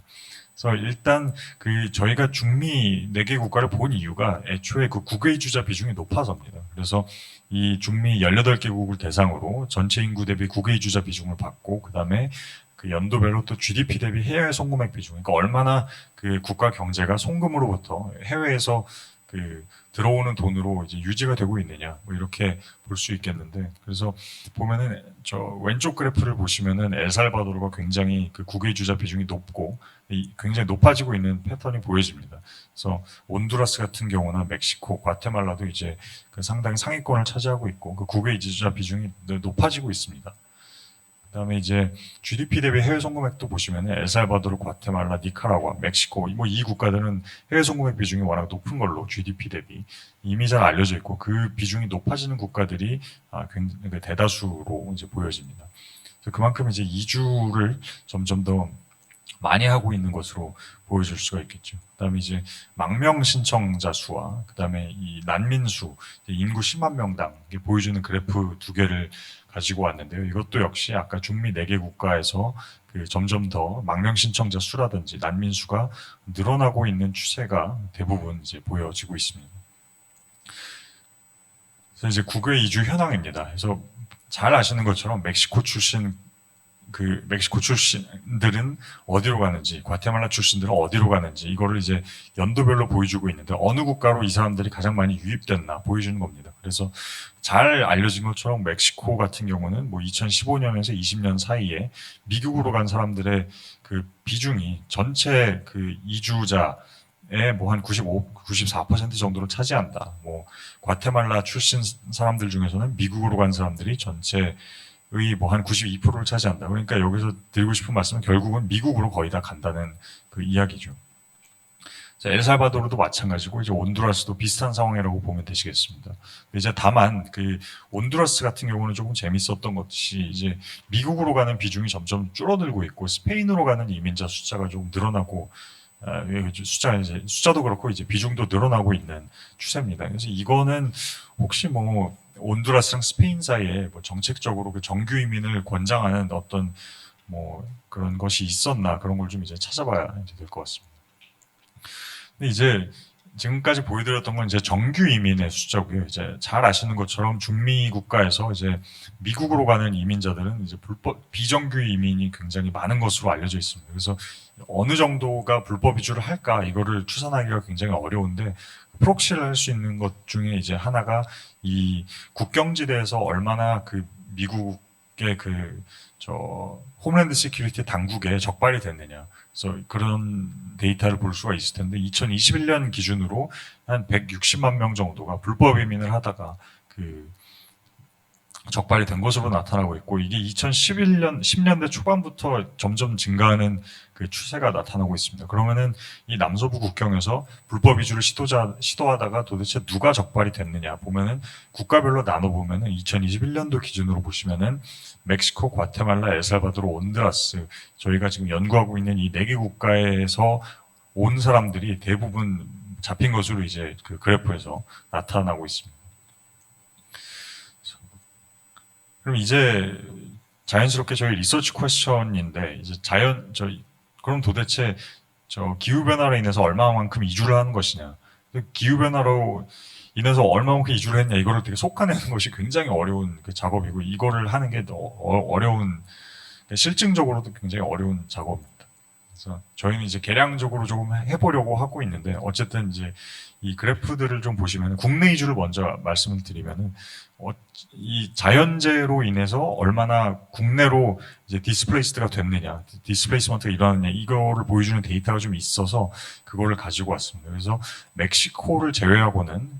그래서 일단 그 저희가 중미 4개 국가를 본 이유가 애초에 그 국외 이주자 비중이 높아서입니다. 그래서 이 중미 18개국을 대상으로 전체 인구 대비 국외 이주자 비중을 받고 그다음에 그 연도별로 또 GDP 대비 해외 송금액 비중, 그러니까 얼마나 그 국가 경제가 송금으로부터 해외에서 그 들어오는 돈으로 이제 유지가 되고 있느냐, 뭐 이렇게 볼 수 있겠는데, 그래서 보면은 저 왼쪽 그래프를 보시면은 엘살바도르가 굉장히 그 국외주자 비중이 높고 굉장히 높아지고 있는 패턴이 보여집니다. 그래서 온두라스 같은 경우나 멕시코, 과테말라도 이제 그 상당히 상위권을 차지하고 있고 그 국외주자 비중이 높아지고 있습니다. 그다음에 이제 GDP 대비 해외 송금액도 보시면은 엘살바도르, 과테말라, 니카라과, 멕시코 뭐 이 국가들은 해외 송금액 비중이 워낙 높은 걸로 GDP 대비 이미 잘 알려져 있고 그 비중이 높아지는 국가들이 굉장히 대다수로 이제 보여집니다. 그래서 그만큼 이제 이주를 점점 더 많이 하고 있는 것으로 보여줄 수가 있겠죠. 그다음에 이제 망명 신청자 수와 그다음에 이 난민 수, 인구 10만 명당 보여주는 그래프 2개를 가지고 왔는데요. 이것도 역시 아까 중미 4개 국가에서 그 점점 더 망명 신청자 수라든지 난민 수가 늘어나고 있는 추세가 대부분 이제 보여지고 있습니다. 그래서 이제 국외 이주 현황입니다. 그래서 잘 아시는 것처럼 멕시코 출신들은 어디로 가는지, 과테말라 출신들은 어디로 가는지 이거를 이제 연도별로 보여주고 있는데 어느 국가로 이 사람들이 가장 많이 유입됐나 보여주는 겁니다. 그래서 잘 알려진 것처럼 멕시코 같은 경우는 뭐 2015년에서 20년 사이에 미국으로 간 사람들의 그 비중이 전체 그 이주자의 뭐 한 94% 정도를 차지한다. 뭐 과테말라 출신 사람들 중에서는 미국으로 간 사람들이 전체의 뭐 한 92%를 차지한다. 그러니까 여기서 드리고 싶은 말씀은 결국은 미국으로 거의 다 간다는 그 이야기죠. 자, 엘살바도르도 마찬가지고 이제 온두라스도 비슷한 상황이라고 보면 되시겠습니다. 이제 다만 그 온두라스 같은 경우는 조금 재밌었던 것이 이제 미국으로 가는 비중이 점점 줄어들고 있고 스페인으로 가는 이민자 숫자가 조금 늘어나고 숫자도 그렇고 이제 비중도 늘어나고 있는 추세입니다. 그래서 이거는 혹시 뭐 온두라스랑 스페인 사이에 뭐 정책적으로 그 정규 이민을 권장하는 어떤 뭐 그런 것이 있었나 그런 걸 좀 이제 찾아봐야 될 것 같습니다. 근데 이제 지금까지 보여드렸던 건 이제 정규 이민의 숫자고요. 이제 잘 아시는 것처럼 중미 국가에서 이제 미국으로 가는 이민자들은 이제 비정규 이민이 굉장히 많은 것으로 알려져 있습니다. 그래서 어느 정도가 불법 이주를 할까 이거를 추산하기가 굉장히 어려운데 프록시를 할 수 있는 것 중에 이제 하나가 이 국경지대에서 얼마나 그 미국의 홈랜드 시큐리티 당국에 적발이 됐느냐. 그래서 그런 데이터를 볼 수가 있을 텐데 2021년 기준으로 한 160만 명 정도가 불법 이민을 하다가 그 적발이 된 것으로 나타나고 있고 이게 10년대 초반부터 점점 증가하는 그 추세가 나타나고 있습니다. 그러면은 이 남서부 국경에서 불법 이주를 시도하다가 도대체 누가 적발이 됐느냐 보면은 국가별로 나눠보면은 2021년도 기준으로 보시면은 멕시코, 과테말라, 엘살바도르, 온두라스 저희가 지금 연구하고 있는 이 4개 국가에서 온 사람들이 대부분 잡힌 것으로 이제 그 그래프에서 나타나고 있습니다. 그럼 이제 자연스럽게 저희 리서치 퀘스천인데 이제 그럼 도대체 기후 변화로 인해서 얼마만큼 이주를 하는 것이냐? 기후 변화로 인해서 얼마만큼 이주를 했냐? 이거를 되게 속아내는 것이 굉장히 어려운 그 작업이고 이거를 하는 게 어려운 실증적으로도 굉장히 어려운 작업입니다. 그래서 저희는 이제 계량적으로 조금 해보려고 하고 있는데 어쨌든 이제 이 그래프들을 좀 보시면 국내 이주를 먼저 말씀을 드리면은 이 자연재해로 인해서 얼마나 국내로 이제 디스플레이스드가 됐느냐, 디스플레이스먼트가 일어났느냐 이거를 보여주는 데이터가 좀 있어서 그거를 가지고 왔습니다. 그래서 멕시코를 제외하고는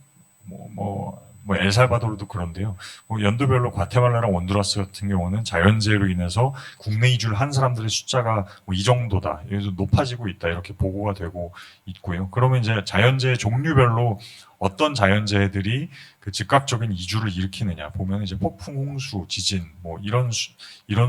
뭐 엘살바도르도 그런데요. 뭐 연도별로 과테말라랑 원두라스 같은 경우는 자연재해로 인해서 국내 이주를 한 사람들의 숫자가 뭐 이 정도다, 여기서 높아지고 있다 이렇게 보고가 되고 있고요. 그러면 이제 자연재해 종류별로 어떤 자연재해들이 그 즉각적인 이주를 일으키느냐 보면 이제 폭풍, 홍수, 지진 뭐 이런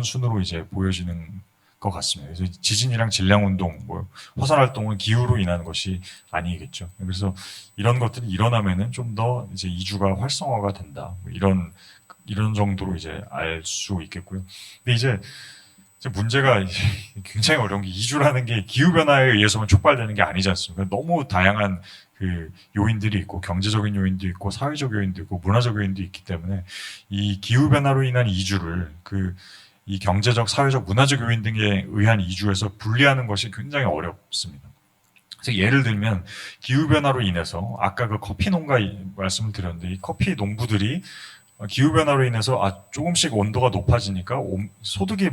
순으로 이제 보여지는 것 같습니다. 그래서 지진이랑 질량 운동, 뭐 화산 활동은 기후로 인한 것이 아니겠죠. 그래서 이런 것들이 일어나면은 좀 더 이제 이주가 활성화가 된다. 뭐 이런 정도로 이제 알 수 있겠고요. 근데 이제 문제가 이제 굉장히 어려운 게 이주라는 게 기후 변화에 의해서만 촉발되는 게 아니지 않습니까? 너무 다양한 그 요인들이 있고 경제적인 요인도 있고 사회적 요인도 있고 문화적 요인도 있기 때문에 이 기후 변화로 인한 이주를 이 경제적, 사회적, 문화적 요인 등에 의한 이주에서 분리하는 것이 굉장히 어렵습니다. 그래서 예를 들면 기후 변화로 인해서 아까 그 커피 농가 말씀을 드렸는데 이 커피 농부들이 기후 변화로 인해서 조금씩 온도가 높아지니까 소득이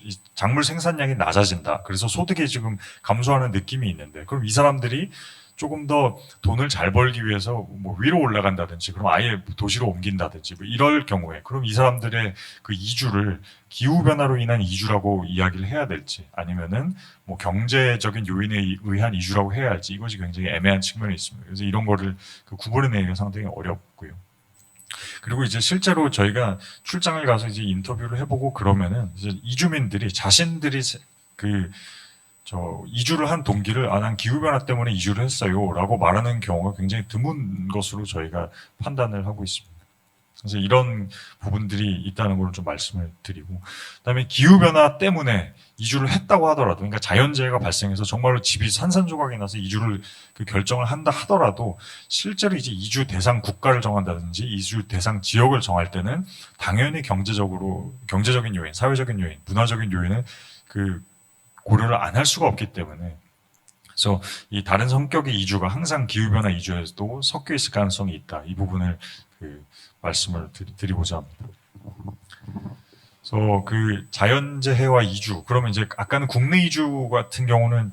이 작물 생산량이 낮아진다. 그래서 소득이 지금 감소하는 느낌이 있는데 그럼 이 사람들이 조금 더 돈을 잘 벌기 위해서 뭐 위로 올라간다든지 그럼 아예 도시로 옮긴다든지 뭐 이럴 경우에 그럼 이 사람들의 그 이주를 기후 변화로 인한 이주라고 이야기를 해야 될지 아니면은 뭐 경제적인 요인에 의한 이주라고 해야 할지 이것이 굉장히 애매한 측면이 있습니다. 그래서 이런 거를 그 구분해내기가 상당히 어렵고요. 그리고 이제 실제로 저희가 출장을 가서 이제 인터뷰를 해보고 그러면은 이제 이주민들이 자신들이 이주를 한 동기를 난 기후변화 때문에 이주를 했어요 라고 말하는 경우가 굉장히 드문 것으로 저희가 판단을 하고 있습니다. 그래서 이런 부분들이 있다는 걸 좀 말씀을 드리고 그다음에 기후변화 때문에 이주를 했다고 하더라도 그러니까 자연재해가 발생해서 정말로 집이 산산조각이 나서 이주를 결정을 한다 하더라도 실제로 이제 이주 대상 국가를 정한다든지 이주 대상 지역을 정할 때는 당연히 경제적인 요인, 사회적인 요인, 문화적인 요인을 고려를 안 할 수가 없기 때문에 그래서 이 다른 성격의 이주가 항상 기후변화 이주에서도 섞여 있을 가능성이 있다. 이 부분을 말씀을 드리고자 합니다. 그래서 자연재해와 이주 그러면 이제 아까는 국내 이주 같은 경우는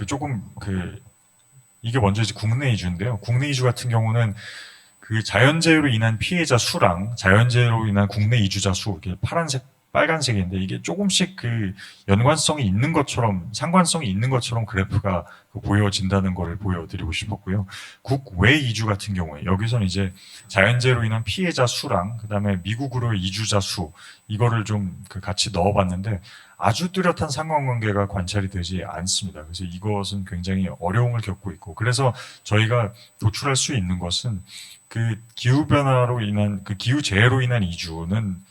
조금 이게 먼저 이제 국내 이주인데요. 국내 이주 같은 경우는 자연재해로 인한 피해자 수랑 자연재해로 인한 국내 이주자 수 이렇게 파란색 빨간색인데 이게 조금씩 연관성이 있는 것처럼 상관성이 있는 것처럼 그래프가 보여진다는 것을 보여드리고 싶었고요. 국외 이주 같은 경우에 여기서는 이제 자연재해로 인한 피해자 수랑 그다음에 미국으로의 이주자 수 이거를 좀 같이 넣어봤는데 아주 뚜렷한 상관관계가 관찰이 되지 않습니다. 그래서 이것은 굉장히 어려움을 겪고 있고 그래서 저희가 도출할 수 있는 것은 기후변화로 인한 기후재해로 인한 이주는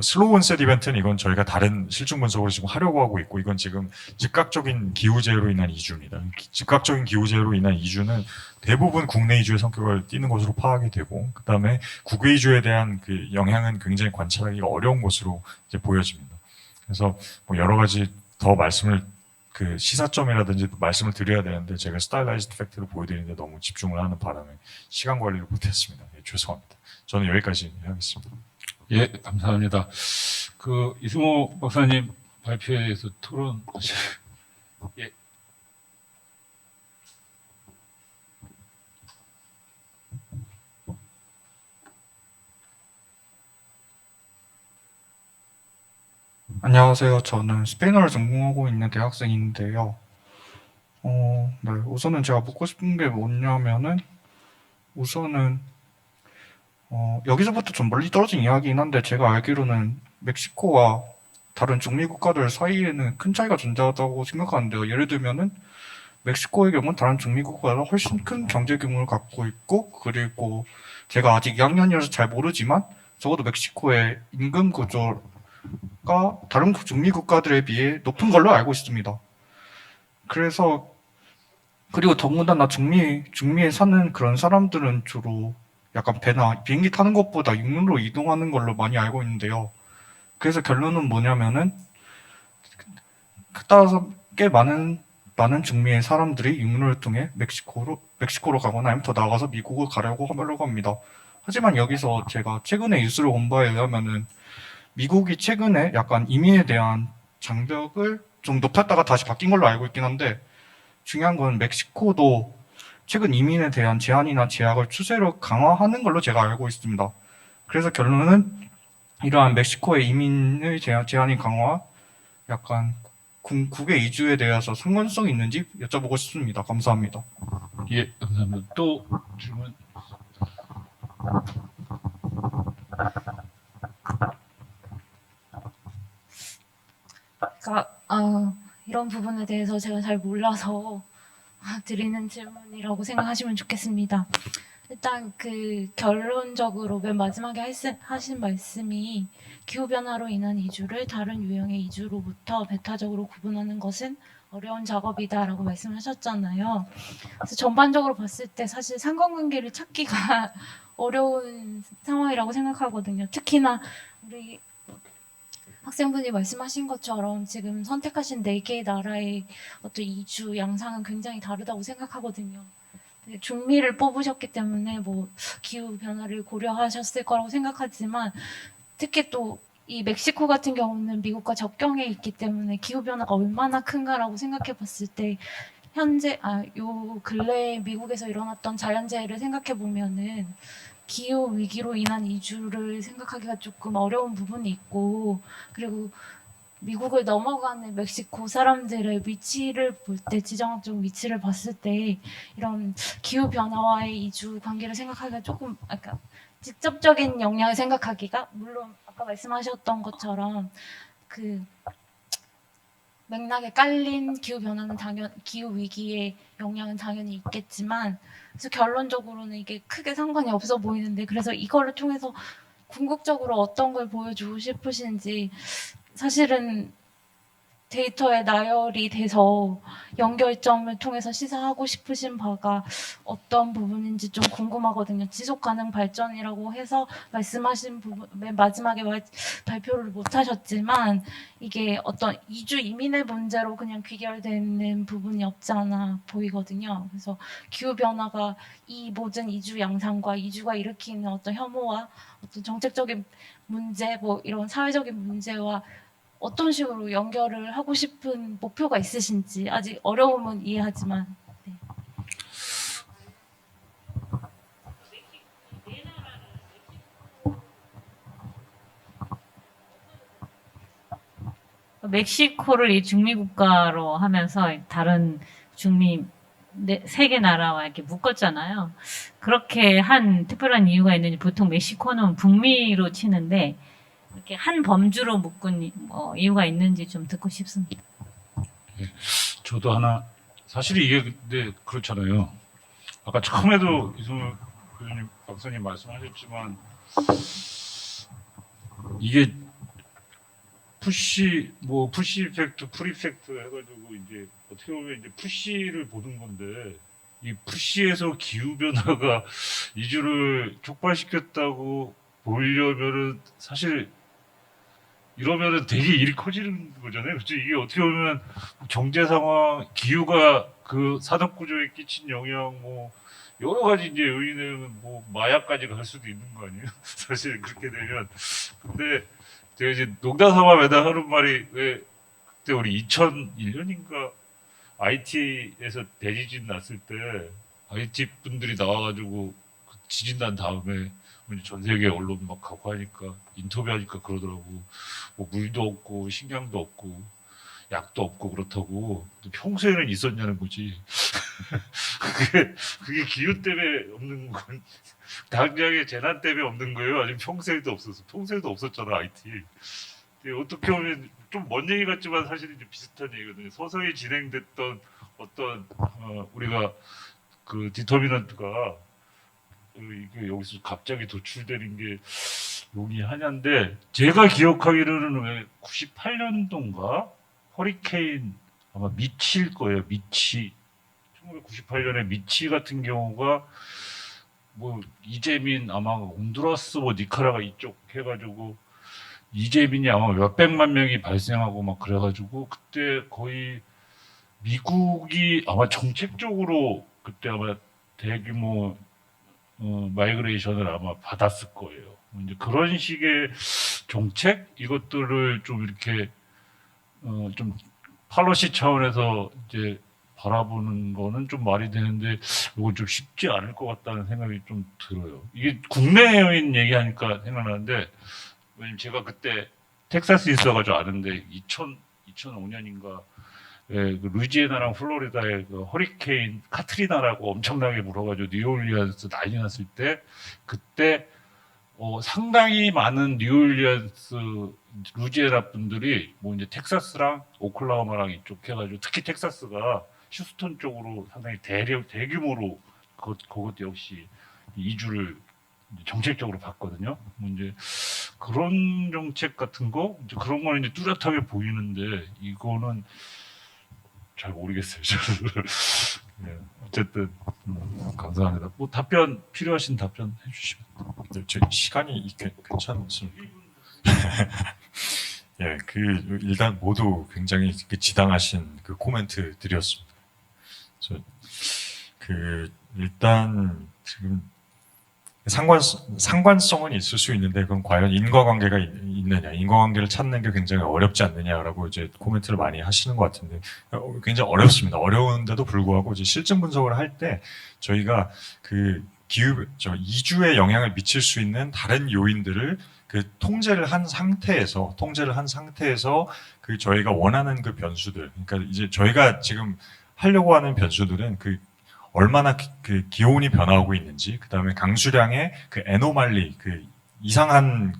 슬로우 온셋 이벤트는 이건 저희가 다른 실증 분석으로 지금 하려고 하고 있고 이건 지금 즉각적인 기후재해로 인한 이주입니다. 즉각적인 기후재해로 인한 이주는 대부분 국내 이주의 성격을 띠는 것으로 파악이 되고 그 다음에 국외 이주에 대한 영향은 굉장히 관찰하기가 어려운 것으로 이제 보여집니다. 그래서 뭐 여러 가지 더 말씀을 시사점이라든지 말씀을 드려야 되는데 제가 스타일라이즈드 팩트를 보여드리는데 너무 집중을 하는 바람에 시간 관리를 못했습니다. 죄송합니다. 저는 여기까지 하겠습니다. 예, 감사합니다. 이승호 박사님 발표에 대해서 토론하실. 예. 안녕하세요. 저는 스페인어를 전공하고 있는 대학생인데요. 네. 우선은 제가 묻고 싶은 게 뭐냐면은, 우선은, 여기서부터 좀 멀리 떨어진 이야기긴 한데, 제가 알기로는 멕시코와 다른 중미 국가들 사이에는 큰 차이가 존재하다고 생각하는데요. 예를 들면은, 멕시코의 경우는 다른 중미 국가보다 훨씬 큰 경제 규모를 갖고 있고, 그리고 제가 아직 2학년이라서 잘 모르지만, 적어도 멕시코의 임금 구조가 다른 중미 국가들에 비해 높은 걸로 알고 있습니다. 그리고 더군다나 중미에 사는 그런 사람들은 주로 약간 배나 비행기 타는 것보다 육로로 이동하는 걸로 많이 알고 있는데요. 그래서 결론은 뭐냐면은, 따라서 꽤 많은 중미의 사람들이 육로를 통해 멕시코로 가거나 아니면 더 나아가서 미국을 가려고 합니다. 하지만 여기서 제가 최근에 뉴스를 본 바에 의하면은, 미국이 최근에 약간 이민에 대한 장벽을 좀 높였다가 다시 바뀐 걸로 알고 있긴 한데, 중요한 건 멕시코도 최근 이민에 대한 제한이나 제약을 추세로 강화하는 걸로 제가 알고 있습니다. 그래서 결론은 이러한 멕시코의 이민의 제한이 강화, 약간 국외 이주에 대해서 상관성이 있는지 여쭤보고 싶습니다. 감사합니다. 예, 감사합니다. 또 질문. 그러니까 이런 부분에 대해서 제가 잘 몰라서 드리는 질문이라고 생각하시면 좋겠습니다. 일단 그 결론적으로 맨 마지막에 하신 말씀이 기후변화로 인한 이주를 다른 유형의 이주로부터 배타적으로 구분하는 것은 어려운 작업이다라고 말씀하셨잖아요. 그래서 전반적으로 봤을 때 사실 상관관계를 찾기가 어려운 상황이라고 생각하거든요. 특히나 우리 학생분이 말씀하신 것처럼 지금 선택하신 4개의 나라의 어떤 이주 양상은 굉장히 다르다고 생각하거든요. 중미를 뽑으셨기 때문에 뭐 기후 변화를 고려하셨을 거라고 생각하지만 특히 또 이 멕시코 같은 경우는 미국과 접경에 있기 때문에 기후 변화가 얼마나 큰가라고 생각해 봤을 때 현재 요 근래에 미국에서 일어났던 자연재해를 생각해 보면은 기후 위기로 인한 이주를 생각하기가 조금 어려운 부분이 있고 그리고 미국을 넘어가는 멕시코 사람들의 위치를 볼 때 지정학적 위치를 봤을 때 이런 기후 변화와의 이주 관계를 생각하기가 조금 직접적인 영향을 생각하기가 물론 아까 말씀하셨던 것처럼 그 맥락에 깔린 기후 변화는 기후 위기의 영향은 당연히 있겠지만 그래서 결론적으로는 이게 크게 상관이 없어 보이는데 그래서 이거를 통해서 궁극적으로 어떤 걸 보여주고 싶으신지 사실은 데이터에 나열이 돼서 연결점을 통해서 시사하고 싶으신 바가 어떤 부분인지 좀 궁금하거든요. 지속 가능 발전이라고 해서 말씀하신 부분 맨 마지막에 발표를 못 하셨지만 이게 어떤 이주 이민의 문제로 그냥 귀결되는 부분이 없지 않아 보이거든요. 그래서 기후 변화가 이 모든 이주 양상과 이주가 일으키는 어떤 혐오와 어떤 정책적인 문제, 뭐 이런 사회적인 문제와 어떤 식으로 연결을 하고 싶은 목표가 있으신지 아직 어려움은 이해하지만 네. 멕시코를 이 중미 국가로 하면서 다른 중미 3개 나라와 이렇게 묶었잖아요. 그렇게 한 특별한 이유가 있는지 보통 멕시코는 북미로 치는데 이렇게 한 범주로 묶은 이유가 있는지 좀 듣고 싶습니다. 저도 하나 사실 이게 근데 그렇잖아요. 아까 처음에도 이승우 교수님, 박사님 말씀하셨지만 이게 푸시 이펙트, 풀 이펙트 해가지고 이제 어떻게 보면 이제 푸시를 보는 건데 이 푸시에서 기후 변화가 이주를 촉발시켰다고 보이려면은 사실 이러면은 되게 일이 커지는 거잖아요. 그렇죠? 이게 어떻게 보면 경제 상황, 기후가 그 산업 구조에 끼친 영향, 뭐 여러 가지 이제 요인은 뭐 마약까지 갈 수도 있는 거 아니에요? 사실 그렇게 되면. 근데 제가 이제 농담삼아 매달 하는 말이 왜 그때 우리 2001년인가 IT에서 대지진 났을 때 IT 분들이 나와가지고 그 지진 난 다음에 전 세계 언론 막 가고 하니까 인터뷰하니까 그러더라고. 뭐 물도 없고 식량도 없고 약도 없고 그렇다고. 평소에는 있었냐는 거지. 그게 기후 때문에 없는 건 당장의 재난 때문에 없는 거예요. 아니면 평소에도 없었어. 평소에도 없었잖아 IT. 근데 어떻게 보면 좀 먼 얘기 같지만 사실 이제 비슷한 얘기거든요. 서서히 진행됐던 어떤 우리가 그 디터미넌트가 이게 여기서 갑자기 도출되는 게 용이하냐인데 제가 기억하기로는 왜 98년도인가 허리케인 아마 미치일 거예요. 미치 1998년에 미치 같은 경우가 뭐 이재민 아마 온두라스 뭐 니카라가 이쪽 해가지고 이재민이 아마 몇백만 명이 발생하고 막 그래가지고 그때 거의 미국이 아마 정책적으로 그때 아마 대규모 마이그레이션을 아마 받았을 거예요. 이제 그런 식의 정책 이것들을 좀 이렇게 좀 팔러시 차원에서 이제 바라보는 거는 좀 말이 되는데 이건 좀 쉽지 않을 것 같다는 생각이 좀 들어요. 이게 국내 여인 얘기하니까 생각나는데 왜냐면 제가 그때 텍사스에 있어가지고 아는데 2005년인가 그 루이지애나랑 플로리다에 그 허리케인 카트리나라고 엄청나게 불어가지고 뉴올리언스 난리 났을 때 그때 상당히 많은 뉴올리언스 루이지애나 분들이 뭐 이제 텍사스랑 오클라호마랑 이쪽 해가지고 특히 텍사스가 휴스턴 쪽으로 상당히 대규모로 그것 역시 이주를 정책적으로 봤거든요. 뭐 이제 그런 정책 같은 거 이제 그런 거는 이제 뚜렷하게 보이는데 이거는 잘 모르겠어요. 저는. 네, 어쨌든 감사합니다. 뭐 답변 필요하신 답변 해주시면. 네, 저 시간이 괜찮습니까? 예, 일단 모두 굉장히 지당하신 그 코멘트들이었습니다. 일단 지금 상관성은 있을 수 있는데 그건 과연 인과관계가 있느냐, 인과관계를 찾는 게 굉장히 어렵지 않느냐라고 이제 코멘트를 많이 하시는 것 같은데 굉장히 어렵습니다. 어려운데도 불구하고 이제 실증 분석을 할 때 저희가 이주에 영향을 미칠 수 있는 다른 요인들을 통제를 한 상태에서 저희가 원하는 그 변수들, 그러니까 이제 저희가 지금 하려고 하는 변수들은 얼마나 기온이 변화하고 있는지, 그 다음에 강수량의 애노말리, 이상한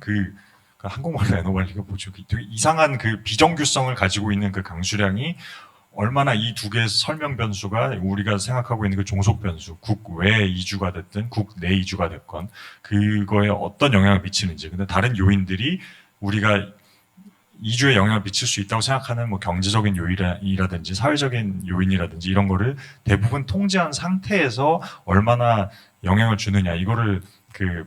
한국말로 애노말리가 뭐죠? 되게 이상한 비정규성을 가지고 있는 강수량이 얼마나 이 두 개의 설명 변수가 우리가 생각하고 있는 종속 변수, 국외 이주가 됐든 국내 이주가 됐건 그거에 어떤 영향을 미치는지, 근데 다른 요인들이 우리가 이주에 영향을 미칠 수 있다고 생각하는 경제적인 요인이라든지 사회적인 요인이라든지 이런 거를 대부분 통제한 상태에서 얼마나 영향을 주느냐 이거를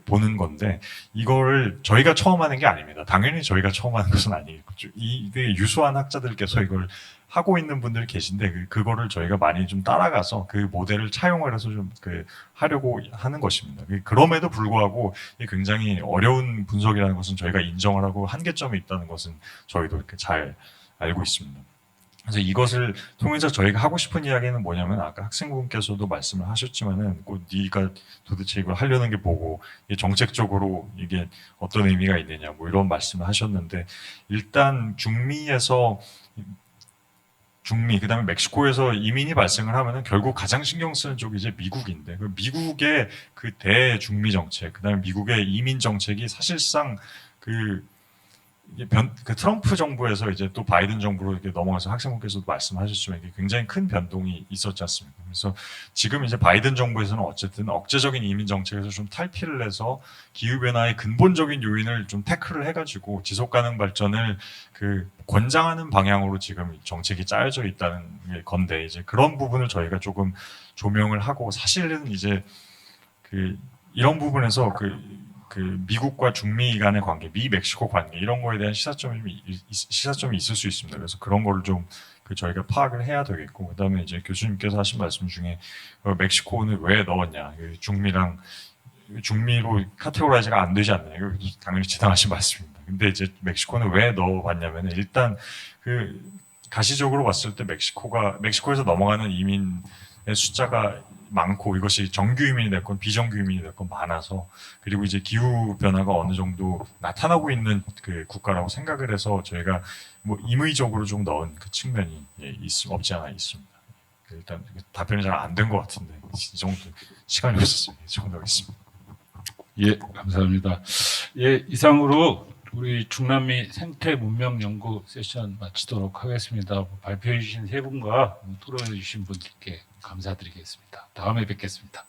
보는 건데 이거를 저희가 처음 하는 게 아닙니다. 당연히 저희가 처음 하는 것은 아니에요. 이게 유수한 학자들께서 이걸 하고 있는 분들이 계신데 그거를 저희가 많이 좀 따라가서 그 모델을 차용을 해서 좀 하려고 하는 것입니다. 그럼에도 불구하고 굉장히 어려운 분석이라는 것은 저희가 인정을 하고 한계점이 있다는 것은 저희도 이렇게 잘 알고 있습니다. 그래서 이것을 통해서 저희가 하고 싶은 이야기는 뭐냐면 아까 학생분께서도 말씀을 하셨지만은 네가 도대체 이걸 하려는 게 뭐고 이게 정책적으로 이게 어떤 의미가 있느냐 뭐 이런 말씀을 하셨는데 일단 중미 그다음에 멕시코에서 이민이 발생을 하면은 결국 가장 신경 쓰는 쪽이 이제 미국인데 미국의 대중미 정책 그다음에 미국의 이민 정책이 사실상 트럼프 정부에서 이제 또 바이든 정부로 이렇게 넘어가서 학생분께서도 말씀하셨지만 이게 굉장히 큰 변동이 있었지 않습니까? 그래서 지금 이제 바이든 정부에서는 어쨌든 억제적인 이민 정책에서 좀 탈피를 해서 기후변화의 근본적인 요인을 좀 태클을 해가지고 지속가능 발전을 권장하는 방향으로 지금 정책이 짜여져 있다는 건데 이제 그런 부분을 저희가 조금 조명을 하고 사실은 이제 이런 부분에서 미국과 중미 간의 관계, 미-멕시코 관계 이런 거에 대한 시사점이 있을 수 있습니다. 그래서 그런 거를 좀 저희가 파악을 해야 되겠고 그다음에 이제 교수님께서 하신 말씀 중에 멕시코는 왜 넣었냐, 중미로 카테고라이즈가 안 되지 않나요? 이거 당연히 지당하신 말씀입니다. 근데 이제 멕시코는 왜 넣어봤냐면 일단 가시적으로 봤을 때 멕시코에서 넘어가는 이민의 숫자가 많고 이것이 정규 이민이 됐건 비정규 이민이 됐건 많아서 그리고 이제 기후 변화가 어느 정도 나타나고 있는 국가라고 생각을 해서 저희가 임의적으로 좀 넣은 측면이 없지 않아 있습니다. 일단 답변이 잘 안 된 것 같은데 이 정도 시간이 없었어요. 이 정도 하겠습니다. 예, 감사합니다. 예, 이상으로 우리 중남미 생태 문명 연구 세션 마치도록 하겠습니다. 발표해 주신 세 분과 토론해 주신 분들께 감사드리겠습니다. 다음에 뵙겠습니다.